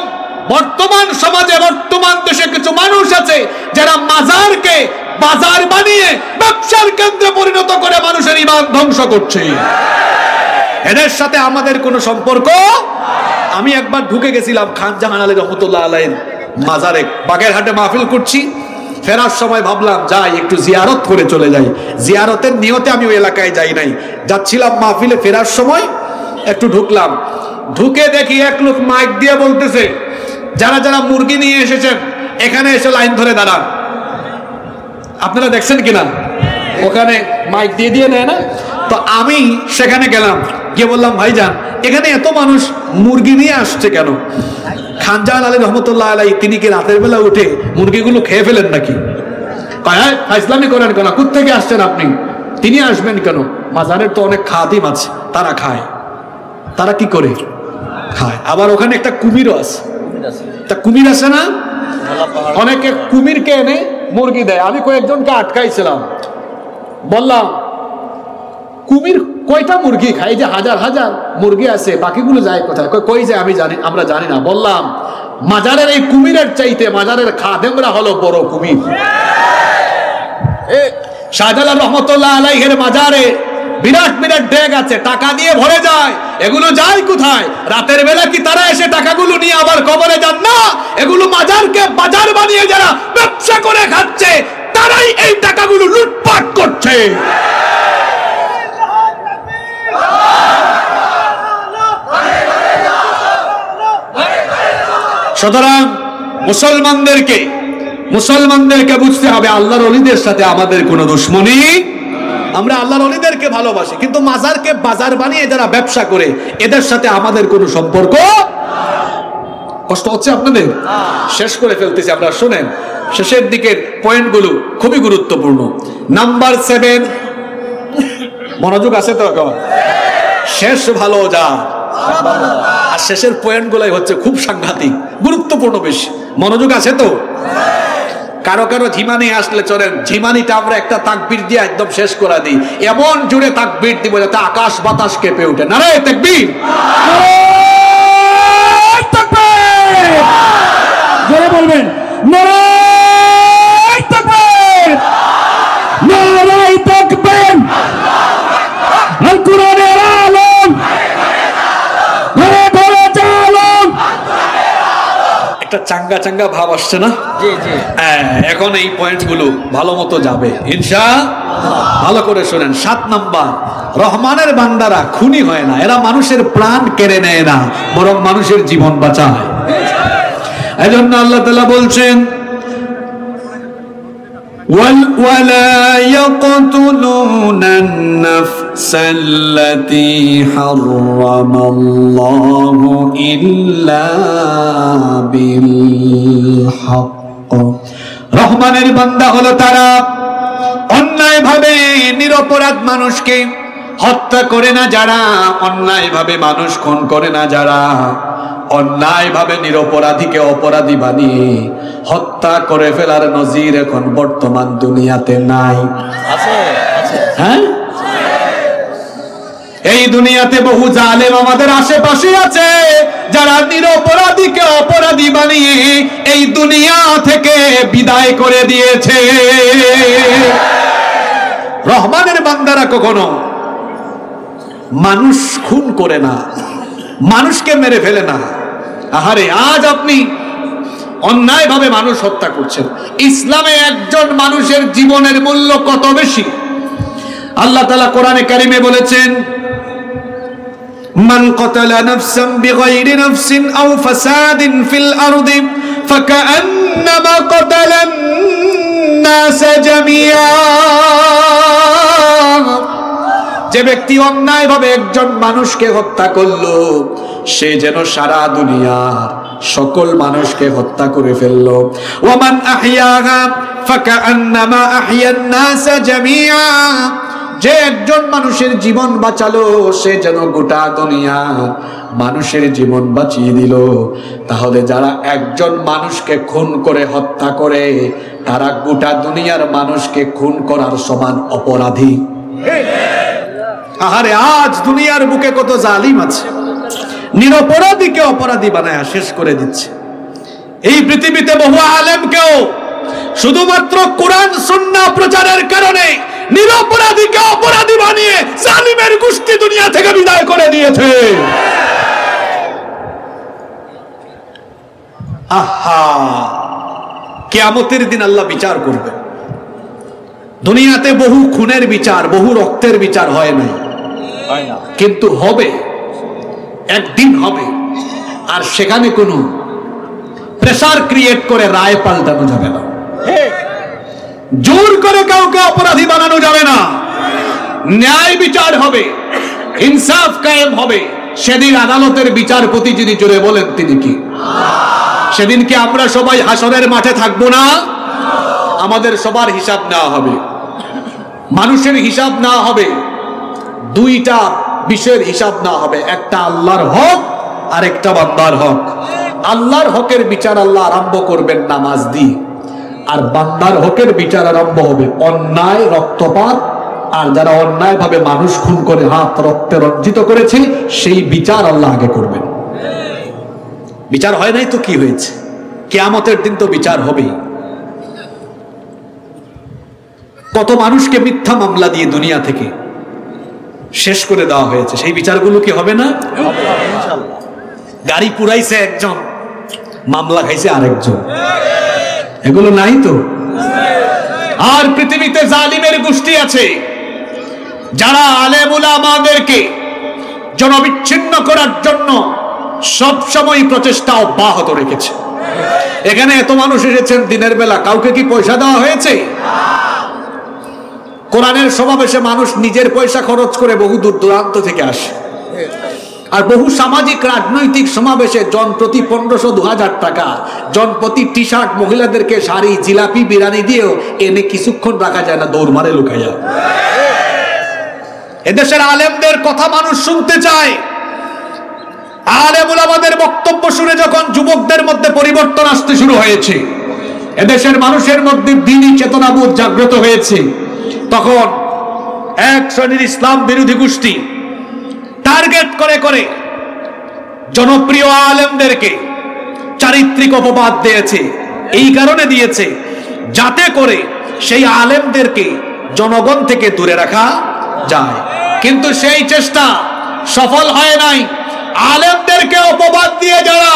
বর্তমান সমাজে, বর্তমান দেশে কিছু মানুষ আছে যারা মাজারকে বাজার বানিয়ে ব্যবসার কেন্দ্রে পরিণত করে মানুষের ঈমান ধ্বংস করছে। এদের সাথে আমাদের কোনো সম্পর্ক। আমি একবার ঢুকে গেছিলাম খান জাহান আলী রহমতুল্লাহ আলাইহির মাজারে, বাগেরহাটে মাহফিল করছি। ফেরার সময় ভাবলাম যাই একটু জিয়ারত করে চলে যাই। জিয়ারতের নিয়তে আমি ওই এলাকায় যাই নাই, যাচ্ছিলাম মাহফিলে। ফেরার সময় একটু ঢুকলাম, ঢুকে দেখি এক লোক মাইক দিয়ে বলতেছে, যারা যারা মুরগি নিয়ে এসেছেন এখানে এসে লাইন ধরে দাঁড়ান। আপনারা দেখছেন কিনা? ওখানে মাইক দিয়ে দিয়ে নেয় না? তো আমি সেখানে গেলাম, গিয়ে বললাম, ভাইজান এখানে এত মানুষ মুরগি নিয়ে আসছে কেন? খান জাহান আলী রহমতুল্লাহ আলাই তিনি কি রাতের বেলা উঠে মুরগিগুলো খেয়ে ফেলেন নাকি? ফাইজলামি করেন কেন? কোত্থেকে আসছেন আপনি? তিনি আসবেন কেন? মাজারের তো অনেক খাদিম আছে, তারা খায়। তারা কি করে খায়? আবার ওখানে একটা কুমিরও আছে। তা কুমির আছে না? অনেকে কুমিরকে এনে মুরগি দেয়। আমি কয়েকজনকে আটকাইছিলাম, বললাম কুমির কয়টা মুরগি খায়? যে হাজার হাজার মুরগি আছে, বাকিগুলো যায় কোথায়? কই যায় আমি জানি, আমরা জানি না। বললাম মাজারের এই কুমিরের চাইতে মাজারের খাদেমরা হলো বড় কুমির। শাহজালাল রহমতুল্লাহ আলাইহির মাজারে বিরাট বিরাট ডেগ আছে, টাকা দিয়ে ভরে যায়। এগুলো যায় কোথায়? রাতের বেলা কি তারা এসে টাকাগুলো নিয়ে আবার কবরে যান না? এগুলো মাজারকে বাজার বানিয়ে যারা ব্যবসা করে খাচ্ছে, তারাই এই টাকাগুলো লুটপাট করছে। সুতরাং মুসলমানদেরকে বুঝতে হবে আল্লাহর ওলিদের সাথে আমাদের কোনো দুশ্মনী। আমরা আল্লাহর ওলিদেরকে ভালোবাসি, কিন্তু মাজারকে বাজার বানিয়ে যারা ব্যবসা করে এদের সাথে আমাদের কোনো সম্পর্ক। কষ্ট হচ্ছে আপনাদের? শেষ করে ফেলতেছি, আপনারা শুনেন। শেষের দিকের পয়েন্টগুলো খুবই গুরুত্বপূর্ণ। নাম্বার 7, মনোযোগ আছে তো? শেষ ভালো যা, আর শেষের পয়েন্টগুলাই হচ্ছে খুব সাংঘাতিক, গুরুত্বপূর্ণ বেশি। মনোযোগ আছে তো? কারো কারো ঝিমানি আসলে চলেন, ঝিমানিটা আমরা একটা তাকবীর দিয়ে একদম শেষ করে দিই। এমন জুড়ে তাকবীর দিব যাতে আকাশ বাতাস কেঁপে ওঠে। নারে তাকবীর, জোরে বলবেন, নারে তাকবীর, নারে তাকবীর। আল কোরআনের আলম, ঘরে ঘরে চালম। একটা চাঙ্গা চাঙ্গা ভাব আসছে না? জি জি। এখন এই পয়েন্টগুলো ভালো মতো যাবে ইনশাআল্লাহ। ভালো করে শুনেন। 7 নাম্বার, রহমানের বান্দারা খুনি হয় না, এরা মানুষের প্রাণ কেড়ে নেয় না, বরং মানুষের জীবন বাঁচায়। এজন্য আল্লাহ তাআলা বলছেন, ولا يقتلون النفس التي حرم الله إلا بالحق রহমানের বান্দা হলো তারা অন্যায়ভাবে নিরপরাধ মানুষকে হত্যা করে না যারা, অন্যায়ভাবে মানুষ খুন করে না যারা, অন্যায়ভাবে নিরপরাধীকে অপরাধী বানিয়ে হত্যা করে ফেলার নজির এখন বর্তমান দুনিয়াতে নাই। হ্যাঁ, এই দুনিয়াতে বহু জালেম আমাদের আশেপাশে আছে যারা নিরপরাধীকে অপরাধী বানিয়ে এই দুনিয়া থেকে বিদায় করে দিয়েছে। রহমানের বান্দারা কখনো মানুষ খুন করে না, মানুষকে মেরে ফেলে না। আহারে, আজ আপনি অন্যায়ভাবে মানুষ হত্যা করছেন। ইসলামে একজন মানুষের জীবনের মূল্য কত বেশি। আল্লাহ তাআলা কোরআনে কারিমে বলেছেন, মান কাতালা নাফসান বিগাইরি নাফসিন আও ফাসাদিন ফিল আরদি ফাকান্নামা কাতালান নাস জামিআ। যে ব্যক্তি অন্যায়ভাবে একজন মানুষকে হত্যা করলো, সে যেন সারা দুনিয়ার সকল মানুষকে হত্যা করে ফেললো। ওয়ামান আহইয়াহা ফাকান্নামা আহইয়ান নাস জামিআ। যে একজন মানুষের জীবন বাঁচালো, সে যেন গোটা দুনিয়ার মানুষের জীবন বাঁচিয়ে দিল। তাহলে যারা একজন মানুষকে খুন করে হত্যা করে, তারা গোটা দুনিয়ার মানুষকে খুন করার সমান অপরাধী। আহারে, আজ দুনিয়ার বুকে কত জালিম আছে, নিরপরাধীকে অপরাধী বানায় শেষ করে দিচ্ছে। এই পৃথিবীতে বহু আলেমকেও শুধুমাত্র কোরআন সুন্নাহ প্রচারের কারণে নিরপরাধীকে অপরাধী বানিয়ে জালিমের গোষ্ঠী দুনিয়া থেকে বিদায় করে দিয়েছে। আহা, কিয়ামতের দিন আল্লাহ বিচার করবে। দুনিয়াতে বহু খুনের বিচার, বহু রক্তের বিচার হয় নাই, কিন্তু হবে, একদিন হবে। আর সেখানে কোনো প্রেসার ক্রিয়েট করে রায় পাল্টানো যাবে না, জোর করে কাউকে অপরাধী বানানো যাবে না। ন্যায় বিচার হবে, ইনসাফ কায়েম হবে। সেদিন আদালতের বিচারপতি যিনি, জোরে বলেন তিনি কি? সেদিন কি আমরা সবাই হাসরের মাঠে থাকবো না? আমাদের সবার হিসাব নেওয়া হবে। মানুষের হিসাব নেওয়া হবে, দুইটা বিষয়ের হিসাব নেওয়া হবে, একটা আল্লাহর হক আর একটা বান্দার হক। আল্লাহর হকের বিচার আল্লাহ আরম্ভ করবেন নামাজ দিয়ে, আর বান্দার হকের বিচার আরম্ভ হবে অন্যায়, রক্তপাত, আর যারা অন্যায় ভাবে মানুষ খুন করে হাত রক্তে রঞ্জিত করেছে, সেই বিচার আল্লাহ আগে করবেন। বিচার হয় নাই তো কি হয়েছে? কিয়ামতের দিন তো বিচার হবেই। কত মানুষকে মিথ্যা মামলা দিয়ে দুনিয়া থেকে শেষ করে দেওয়া হয়েছে, সেই বিচারগুলো কি হবে না? গাড়ি পুরাইছে একজন, মামলা খাইছে আরেকজন, এগুলো নাই তো? আর পৃথিবীতে জালিমের গোষ্ঠী আছে যারা আলেম উলামাদেরকে জনবিচ্ছিন্ন করার জন্য সব সময় প্রচেষ্টা অব্যাহত রেখেছে। এখানে এত মানুষ এসেছেন দিনের বেলা, কাউকে কি পয়সা দেওয়া হয়েছে? কোরআনের সমাবেশে মানুষ নিজের পয়সা খরচ করে বহু দূর দূরান্ত থেকে আসে। আর বহু সামাজিক রাজনৈতিক সমাবেশে জন প্রতি 1500-2000 টাকা, জন প্রতি টি শার্ট, মহিলাদেরকে শাড়ি, জিলাপি, বিরিয়ানি দিয়েও এনে কিছুক্ষণ রাখা যায় না, দৌড় মারে লুকাইয়া। এদেশের আলেমদের কথা মানুষ শুনতে চায়। আলেম উলামাদের বক্তব্য শুনে যখন যুবকদের মধ্যে পরিবর্তন আসতে শুরু হয়েছে, এদেশের মানুষের মধ্যে দ্বীনি চেতনাবোধ জাগ্রত হয়েছে, তখন এক শ্রেণীর ইসলাম বিরোধী গোষ্ঠী টার্গেট করে করে জনপ্রিয় আলেমদেরকে চারিত্রিক অপবাদ দিয়েছে। এই কারণে দিয়েছে যাতে করে সেই আলেমদেরকে জনগণ থেকে দূরে রাখা যায়, কিন্তু সেই চেষ্টা সফল হয় নাই। আলেমদেরকে অপবাদ দিয়ে যারা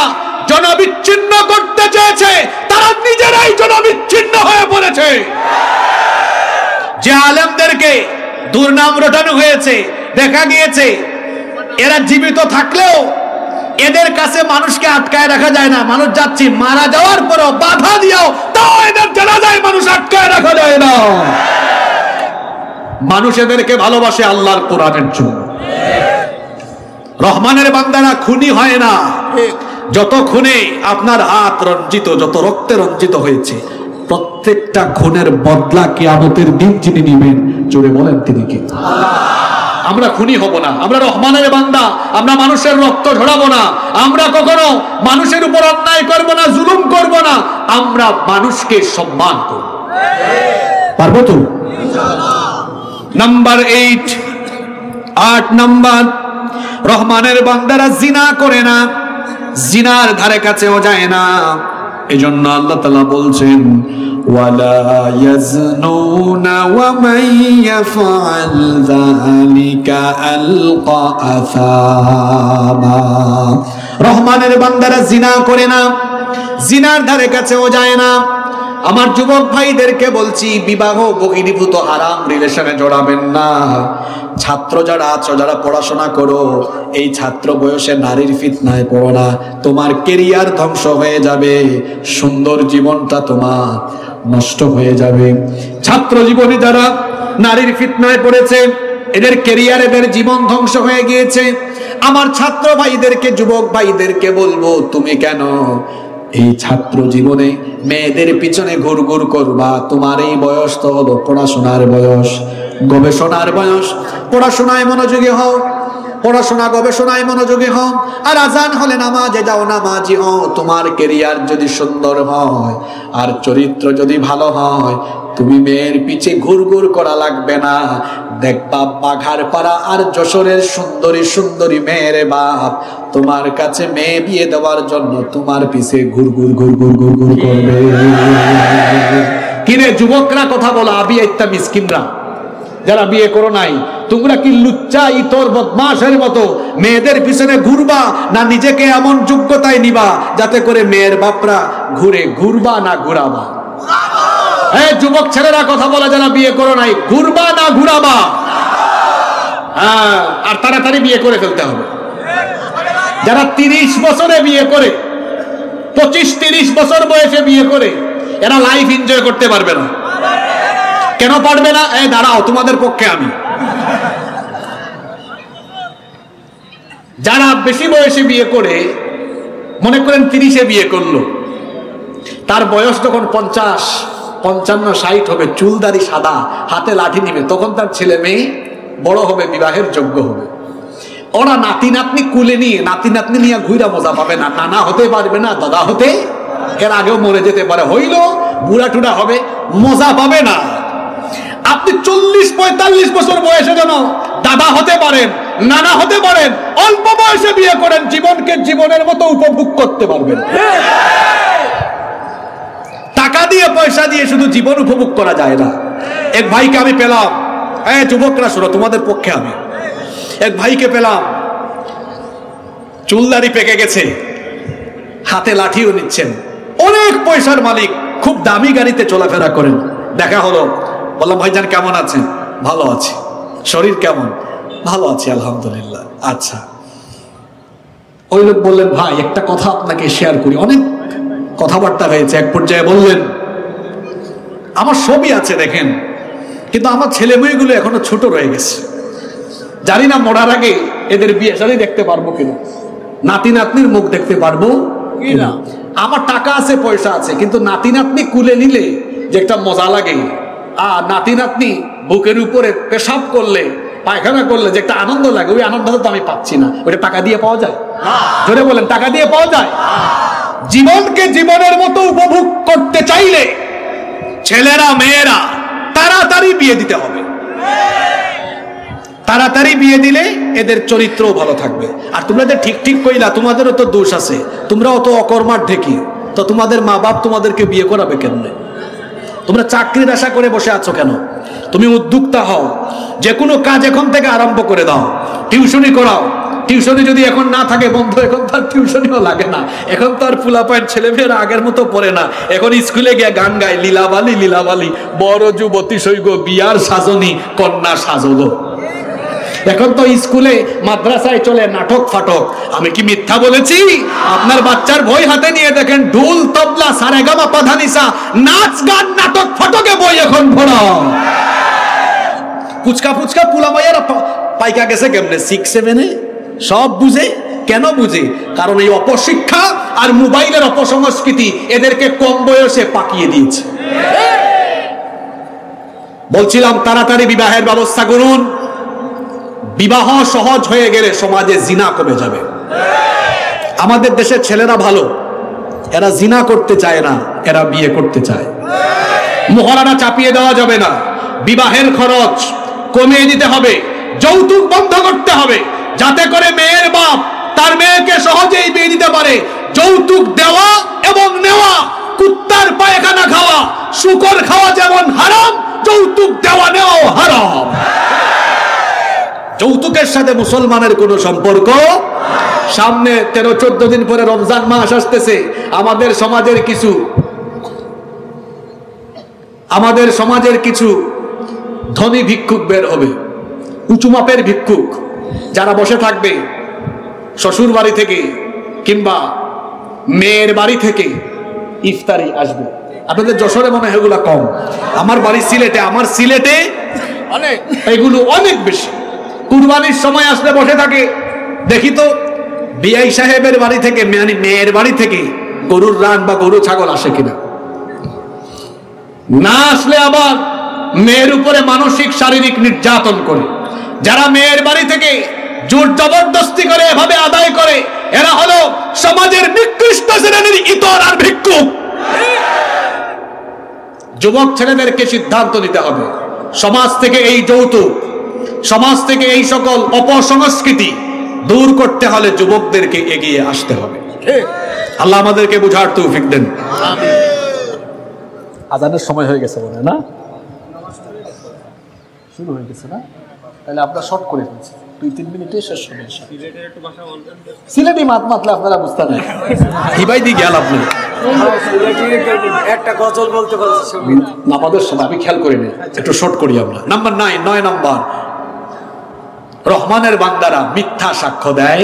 জনবিচ্ছিন্ন করতে চেয়েছে, তারা নিজেরাই জনবিচ্ছিন্ন হয়ে পড়েছে। যে আলেমদেরকে দুর্নাম রটানো হয়েছে, দেখা গিয়েছে এরা জীবিত থাকলেও এদের কাছে মানুষকে আটকায় রাখা যায় না। মানুষ যাচ্ছে মারা যাওয়ার পরও বাধা দিও, তাও এদের জানাজায় মানুষ আটকায় রাখা যায় না। মানুষ এদেরকে ভালোবাসে আল্লাহর কোরআনের জন্য। রহমানের বান্দারা খুনি হয় না। যত খুনে আপনার হাত রঞ্জিত, যত রক্তে রঞ্জিত হয়েছে, প্রত্যেকটা খুনের বদলা কিয়ামতের দিন যিনি নেবেন, জোরে বলেন তিনি কে? আমরা খুনি হব না, আমরা রহমানের বান্দা, আমরা মানুষের রক্ত ঝরাবো না, আমরা কখনো মানুষের উপর অন্যায় করব না, জুলুম করব না, আমরা মানুষকে সম্মান করব। পারবো তো? নাম্বার 8 নাম্বার, রহমানের বান্দারা জিনা করে না, জিনার ধারে কাছেও যায় না। এজন্য আল্লাহ তাআলা বলছেন ওয়ালা ইয়াজনুনা ওয়া মান ইয়াফআল যালিকা আলকা আসামা। রহমানের বান্দারা জিনা করে না, জিনার ধারে কাছেও যায় না। আমার যুবক ভাইদেরকে বলছি, বিবাহ বহির্ভূত হারাম রিলেশনে জড়াবেন না। ছাত্র যারা আছো, যারা পড়াশোনা করো, এই ছাত্র বয়সে নারীর ফিতনায় পড়ো না, তোমার কেরিয়ার ধ্বংস হয়ে যাবে, সুন্দর জীবনটা তোমার নষ্ট হয়ে যাবে। ছাত্র জীবনে যারা নারীর ফিতনায় পড়েছে, এদের কেরিয়ার, এদের জীবন ধ্বংস হয়ে গিয়েছে। আমার ছাত্র ভাইদেরকে, যুবক ভাইদেরকে বলবো, তুমি কেন এই ছাত্র জীবনে মেয়েদের পিছনে ঘুরঘুর করবা? তোমার এই বয়স তো হলো পড়াশোনার বয়স, গবেষণার বয়স। পড়াশোনায় মনোযোগী হও, পড়াশোনা গবেষণায় মনোযোগী হও, আর আজান হলে নামাজে যাও, নামাজি হও। তোমার কেরিয়ার যদি সুন্দর হয় আর চরিত্র যদি ভালো হয়, তুমি মেয়ের পিছে ঘুরঘুর করা লাগবে না। দেখবা বাঘারপাড়া আর যশোরের সুন্দরী সুন্দরী মেয়ের বাপ তোমার কাছে মেয়ে বিয়ে দেওয়ার জন্য তোমার পিছে ঘুরঘুর ঘুরঘুর ঘুরঘুর করবে। কিরে যুবকরা কথা বলো, আবিয়া ইত্তা মিসকিনরা যারা বিয়ে করো নাই, তোমরা কি লুচ্চা ইতর বদমাশের মতো মেয়েদের পিছনে ঘুরবা, না নিজেকে এমন যোগ্যতায় নিবা যাতে করে মেয়ের বাপরা ঘুরে? ঘুরবা না ঘুরাবা? হ্যাঁ যুবক ছেলেরা কথা বলা, যারা বিয়ে করো নাই, ঘুরবা না ঘুরাবা? হ্যাঁ, আর তাড়াতাড়ি বিয়ে করে ফেলতে হবে। যারা 30 বছরে বিয়ে করে, 25-30 বছর বয়সে বিয়ে করে, এরা লাইফ এনজয় করতে পারবে না। কেন পারবে না? এই দাঁড়াও, তোমাদের পক্ষে আমি। যারা বেশি বয়সে বিয়ে করে, মনে করেন 30-এ বিয়ে করলো, তার বয়স যখন 50, 55, 60 হবে, চুলদারি সাদা, হাতে লাঠি নিবে, তখন তার ছেলে মেয়ে বড় হবে, বিবাহের যোগ্য হবে। ওরা নাতি নাতনি কুলে নিয়ে, নাতি নাতনি নিয়ে ঘুরা মজা পাবে না। নানা হতে পারবে না, দাদা হতে, এর আগেও মরে যেতে পারে, হইল বুড়া টুড়া হবে, মজা পাবে না। আপনি 40-45 বছর বয়সে যেন দাদা হতে পারেন, নানা হতে পারেন, অল্প বয়সে বিয়ে করেন, জীবনকে জীবনের মতো উপভোগ করতে পারবেন। টাকা দিয়ে, পয়সা দিয়ে শুধু জীবন উপভোগ করা যায় না। এক ভাইকে আমি পেলাম, যুবকরা শোনো, তোমাদের পক্ষে আমি এক ভাইকে পেলাম, চুলদারি পেকে গেছে, হাতে লাঠিও নিচ্ছেন, অনেক পয়সার মালিক, খুব দামি গাড়িতে চলাফেরা করেন। দেখা হলো, বললাম ভাইজান কেমন আছেন? ভালো আছি। শরীর কেমন? ভালো আছি আলহামদুলিল্লাহ। আচ্ছা। ওই লোক বললেন, ভাই একটা কথা আপনাকে শেয়ার করি। অনেক কথাবার্তা হয়েছে, এক পর্যায়ে বললেন, আমার সবই আছে দেখেন, কিন্তু আমার ছেলে মেয়েগুলো এখনো ছোট রয়ে গেছে, জানি না মরার আগে এদের বিয়ে শাদী দেখতে পারবো কিনা, নাতি নাতনির মুখ দেখতে পারবো কিনা। আমার টাকা আছে, পয়সা আছে, কিন্তু নাতি নাতনি কুলে নিলে যে একটা মজা লাগে, আর নাতি নাতনি বুকের উপরে পেশাব করলে, পায়খানা করলে যে একটা আনন্দ লাগে, ওই আনন্দটা তো আমি পাচ্ছি না। ওইটা টাকা দিয়ে পাওয়া যায়? জোরে বলেন, টাকা দিয়ে পাওয়া যায়? জীবনকে জীবনের মতো উপভোগ করতে চাইলে ছেলেরা মেয়েরা তাড়াতাড়ি বিয়ে দিতে হবে। তাড়াতাড়ি বিয়ে দিলে এদের চরিত্রও ভালো থাকবে। আর তোমরা যে ঠিক ঠিক কইলা, তোমাদেরও তো দোষ আছে, তোমরা অত অকর্মার ঢেকি, তো তোমাদের মা বাপ তোমাদেরকে বিয়ে করাবে কেমনে? তোমরা চাকরির আশা করে বসে আছো কেন? তুমি উদ্যোক্তা হও, যে কোনো কাজ এখন থেকে আরম্ভ করে দাও, টিউশনি করাও। টিউশনি যদি এখন না থাকে বন্ধু, এখন তো আর টিউশনিও লাগে না, এখন তো আর ফুলাপায়ের ছেলেমেয়েরা আগের মতো পড়ে না, এখন স্কুলে গিয়ে গান গায়, লীলাবালি লীলাবালি, বড় যুবতী সৈগ বিয়ার সাজনী কন্যা সাজলো। এখন তো স্কুলে মাদ্রাসায় চলে নাটক ফাটক। আমি কি মিথ্যা বলেছি? আপনার বাচ্চার বই হাতে নিয়ে দেখেন, ঢোল তবলা সারেগামা পাধানিসা, নাচ গান নাটক ফাটকে বই এখন ভরা। ফুচকা ফুচকা পুলা মাইয়ারা পাইকা গেছে কেমনে? 6-7-এ সব বুঝে। কেন বুঝে? কারণ এই অপশিক্ষা আর মোবাইলের অপসংস্কৃতি এদেরকে কম বয়সে পাকিয়ে দিয়েছে। বলছিলাম তাড়াতাড়ি বিবাহের ব্যবস্থা করুন। বিবাহ সহজ হয়ে গেলে সমাজে জিনা কমে যাবে। আমাদের দেশের ছেলেরা ভালো, এরা জিনা করতে চায় না, এরা বিয়ে করতে চায়। মোহরানা চাপিয়ে দেওয়া যাবে না, বিবাহের খরচ কমিয়ে দিতে হবে, যৌতুক বন্ধ করতে হবে, যাতে করে মেয়ের বাপ তার মেয়েকে সহজেই বিয়ে দিতে পারে। যৌতুক দেওয়া এবং নেওয়া, কুত্তার পায়খানা খাওয়া, শুকর খাওয়া যেমন হারাম, যৌতুক দেওয়া নেওয়াও হারাম। যৌতুকের সাথে মুসলমানের কোনো সম্পর্ক। সামনে 13-14 দিন পরে রমজান মাস আসতেছে। আমাদের সমাজের কিছু ধনী ভিক্ষুক বের হবে, উঁচু মাপের ভিক্ষুক, যারা বসে থাকবে শ্বশুর বাড়ি থেকে কিংবা মেয়ের বাড়ি থেকে ইফতারি আসবে। আপনাদের যশোরে মনে হয় এগুলা কম, আমার বাড়ি সিলেটে, আমার সিলেটে এগুলো অনেক বেশি। কুরবানির সময় আসলে বসে থাকে, দেখি তো বিআই সাহেবের বাড়ি থেকে, মানে মেয়ের বাড়ি থেকে গরুর রান বা গরু ছাগল আসে কিনা। না আসলে আবার মেয়ের উপরে মানসিক শারীরিক নির্যাতন করে। যারা মেয়ের বাড়ি থেকে জোর জবরদস্তি করে এভাবে আদায় করে, এরা হলো সমাজের নিকৃষ্ট শ্রেণীর ইতর আর ভিক্ষুক। যুবক ছেলেদেরকে সিদ্ধান্ত নিতে হবে, সমাজ থেকে এই যৌতুক, সমাজ থেকে এই সকল অপসংস্কৃতি দূর করতে হলে যুবকদেরকে এগিয়ে আসতে হবে। আল্লাহ আমাদেরকে বুঝার তৌফিক দেন। আজানের সময় হয়ে গেছে মনে না, শুরু হয়ে গেছে না? তাহলে আপনারা শর্ট করে ফেলছি, 2-3 মিনিটে শেষ হবে। সিলেটি মাতলে আপনারা বুঝতে নাই, হিবাই দিয়ে গেল আপনি একটা গজল বলতে পারছি নামাজের সময়, আমি খেয়াল করিনি, একটু শর্ট করি আমরা। নাম্বার 9 নম্বর, রহমানের বান্দারা মিথ্যা সাক্ষ্য দেয়।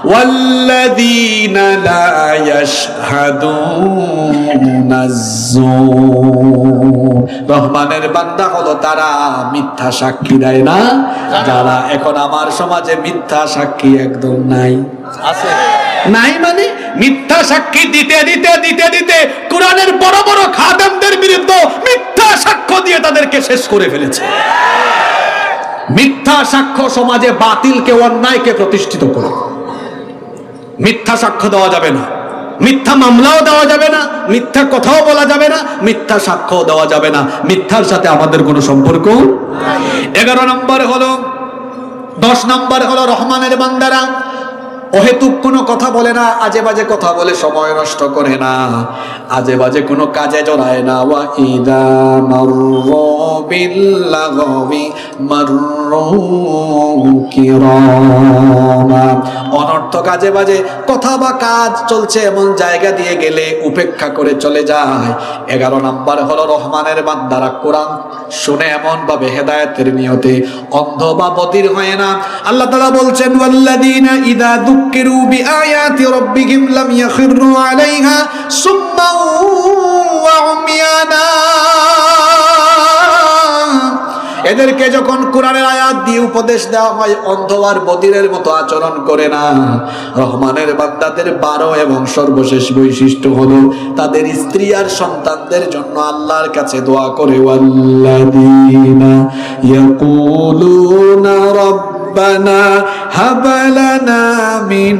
ওয়াল্লাযীনা লা ইয়াশহাদুনাজ যুর, রহমানের বান্দা হলো তারা মিথ্যা সাক্ষী দেয় না। যারা এখন আমার সমাজে মিথ্যা সাক্ষী একদম নাই, আছে নাই মানে মিথ্যা সাক্ষী দিতে দিতে দিতে দিতে কোরআনের বড় বড় খাদেমদের বিরুদ্ধে মিথ্যা সাক্ষ্য দিয়ে তাদেরকে শেষ করে ফেলেছে। মিথ্যা সাক্ষ্য সমাজে বাতিলকে, অন্যায়কে প্রতিষ্ঠিত করে। মিথ্যা সাক্ষ্য দেওয়া যাবে না, মিথ্যা মামলাও দেওয়া যাবে না, মিথ্যা কথাও বলা যাবে না, মিথ্যা সাক্ষ্য দেওয়া যাবে না। মিথ্যার সাথে আমাদের কোনো সম্পর্ক। 11 নম্বর হলো, 10 নম্বর হলো রহমানের বান্দারা অহেতুক কোনো কথা বলে না, আজে বাজে কথা বলে সময় নষ্ট করে না, আজে বাজে কোনো কাজে জড়ায় না। ওয়া ইদা মাররু বিল্লাগবি মাররু কিরামা, অনর্থক আজে বাজে কথা বা কাজ চলছে এমন জায়গা দিয়ে গেলে উপেক্ষা করে চলে যায়। 11 নম্বর হলো রহমানের বান্দারা কোরআন শুনে এমন ভাবে হেদায়েতের নিয়তে অন্ধ বা বধির হয় না। আল্লাহ তাআলা বলছেন, ওয়াল্লাযীনা ইযা যুক্কিরু বিআয়াতি রাব্বিহিম লাম ইয়াখিরু আলাইহা সুম্মান ওয়া উমিয়ানা, এদেরকে যখন কোরআনের আয়াত দিয়ে উপদেশ দেওয়া হয় অন্ধ আর বধিরের মতো আচরণ করে না। রহমানের বান্দাদের 12 এবং সর্বশেষ বৈশিষ্ট্য হলো তাদের স্ত্রী আর সন্তানদের জন্য আল্লাহর কাছে দোয়া করে। ওয়াল্লাযীনা ইয়াকুলুনা রব্বানা হাব লানা মিন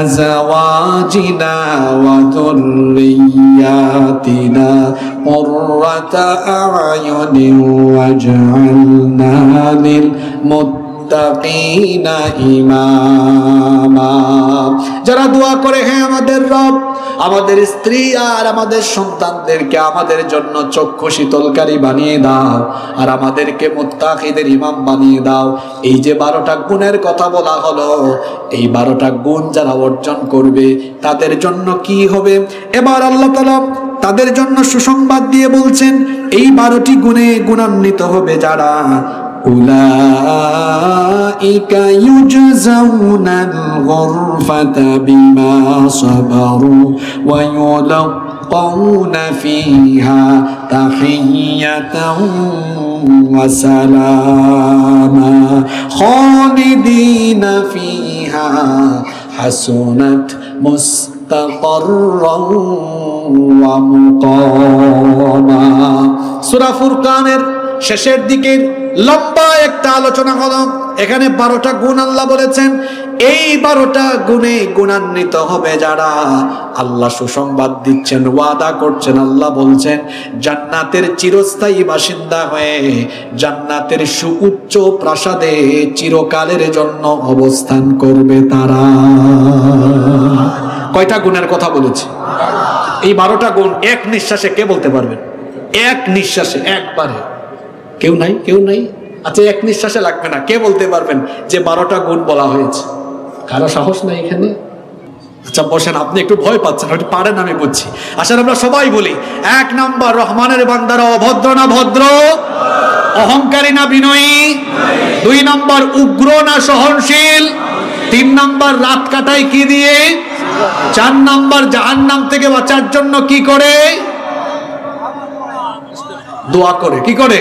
আযওয়াজিনা ওয়া যুররিয়াতিনা কুররাতা আ'য়ুনিন ওয়াজ'আলনা লিল মুত্তাকিনা ইমামা, যারা দোয়া করে, হে আমাদের রব, আমাদের স্ত্রী আর আমাদের সন্তানদেরকে আমাদের জন্য চক্ষু শীতলকারী বানিয়ে দাও, আর আমাদেরকে মুত্তাকিদের ইমাম বানিয়ে দাও। এই যে 12টা গুণের কথা বলা হলো, এই 12টা গুণ যারা অর্জন করবে তাদের জন্য কি হবে? এবার আল্লাহ তাআলা তাদের জন্য সুসংবাদ দিয়ে বলছেন, এই 12টি গুণে গুণান্বিত হবে যারা, উলাইকা ইউজজাউনাল গুরফাতা বিমা সাবারু ওয়া ইউলাক্কাউনা ফিহা তাহিয়াতাও ওয়া সালামা খালিদিনা ফিহা হাসুনাত মুস্তাকাররাও ওয়া মুকামা। সূরা ফুরকানের শেষের দিকে লম্বা একটা আলোচনা হলো। এখানে 12টা গুণ আল্লাহ বলেছেন। এই 12টা গুণে গুণান্বিত হবে যারা, আল্লাহ সুসংবাদ দিচ্ছেন, ওয়াদা করছেন। আল্লাহ বলছেন জান্নাতের চিরস্থায়ী বাসিন্দা হয়ে জান্নাতের সুউচ্চ প্রাসাদে চিরকালের জন্য অবস্থান করবে তারা। কয়টা গুণের কথা বলেছি? এই 12টা গুণ এক নিঃশ্বাসে কে বলতে পারবেন? এক নিঃশ্বাসে, একবারে। কেউ নাই? কেউ নাই? আচ্ছা, এক নিঃশ্বাসে লাগবে না, কে বলতে পারবেন যে 12টা গুণ বলা হয়েছে? কারো সাহস নাই এখানে? আচ্ছা বসেন, আপনি একটু ভয় পাচ্ছেন, হয়তো পারেন, আমি বুঝছি। আসলে আমরা সবাই বলি, 1 নাম্বার রহমানের বান্দারা অভদ্র না ভদ্র, অহংকারী না বিনয়ী, 2 নাম্বার উগ্র না সহনশীল, 3 নাম্বার রাত কাটায় কি দিয়ে, 4 নাম্বার জাহান্নাম থেকে বাঁচার জন্য কি করে? দোয়া করে। কি করে?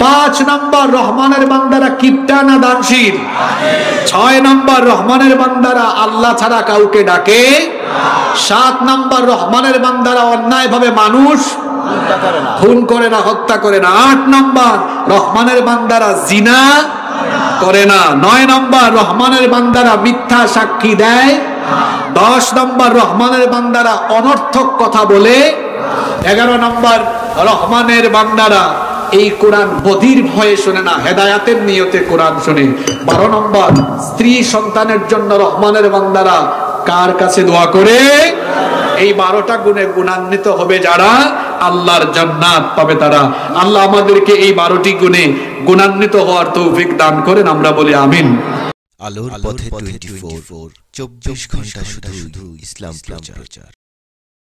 5 নাম্বার রহমানের বান্দারা কিপটা না দানশীল, 6 নাম্বার রহমানের বান্দারা আল্লাহ ছাড়া কাউকে ডাকে, 7 নাম্বার রহমানের বান্দারা অন্যায় ভাবে মানুষ খুন করে না, হত্যা করে না, 8 নাম্বার রহমানের বান্দারা জিনা করে না, 9 নাম্বার রহমানের বান্দারা মিথ্যা সাক্ষী দেয়, 10 নাম্বার রহমানের বান্দারা অনর্থক কথা বলে, 11 নাম্বার রহমানের বান্দারা এই কোরআন বধির ভয়ে শুনে না, হেদায়াতের নিয়তে কোরআন শুনে, 12 নম্বর স্ত্রী সন্তানের জন্য রহমানের বান্দারা কার কাছে দোয়া করে? এই 12টা গুণে গুণান্বিত হবে যারা, আল্লাহর জান্নাত পাবে তারা। আল্লাহ আমাদেরকে এই 12টি গুণে গুণান্বিত হওয়ার তৌফিক দান করেন, আমরা বলি আমিন। আলোর পথে 24 24 ঘন্টা শুধু ইসলাম প্রচার।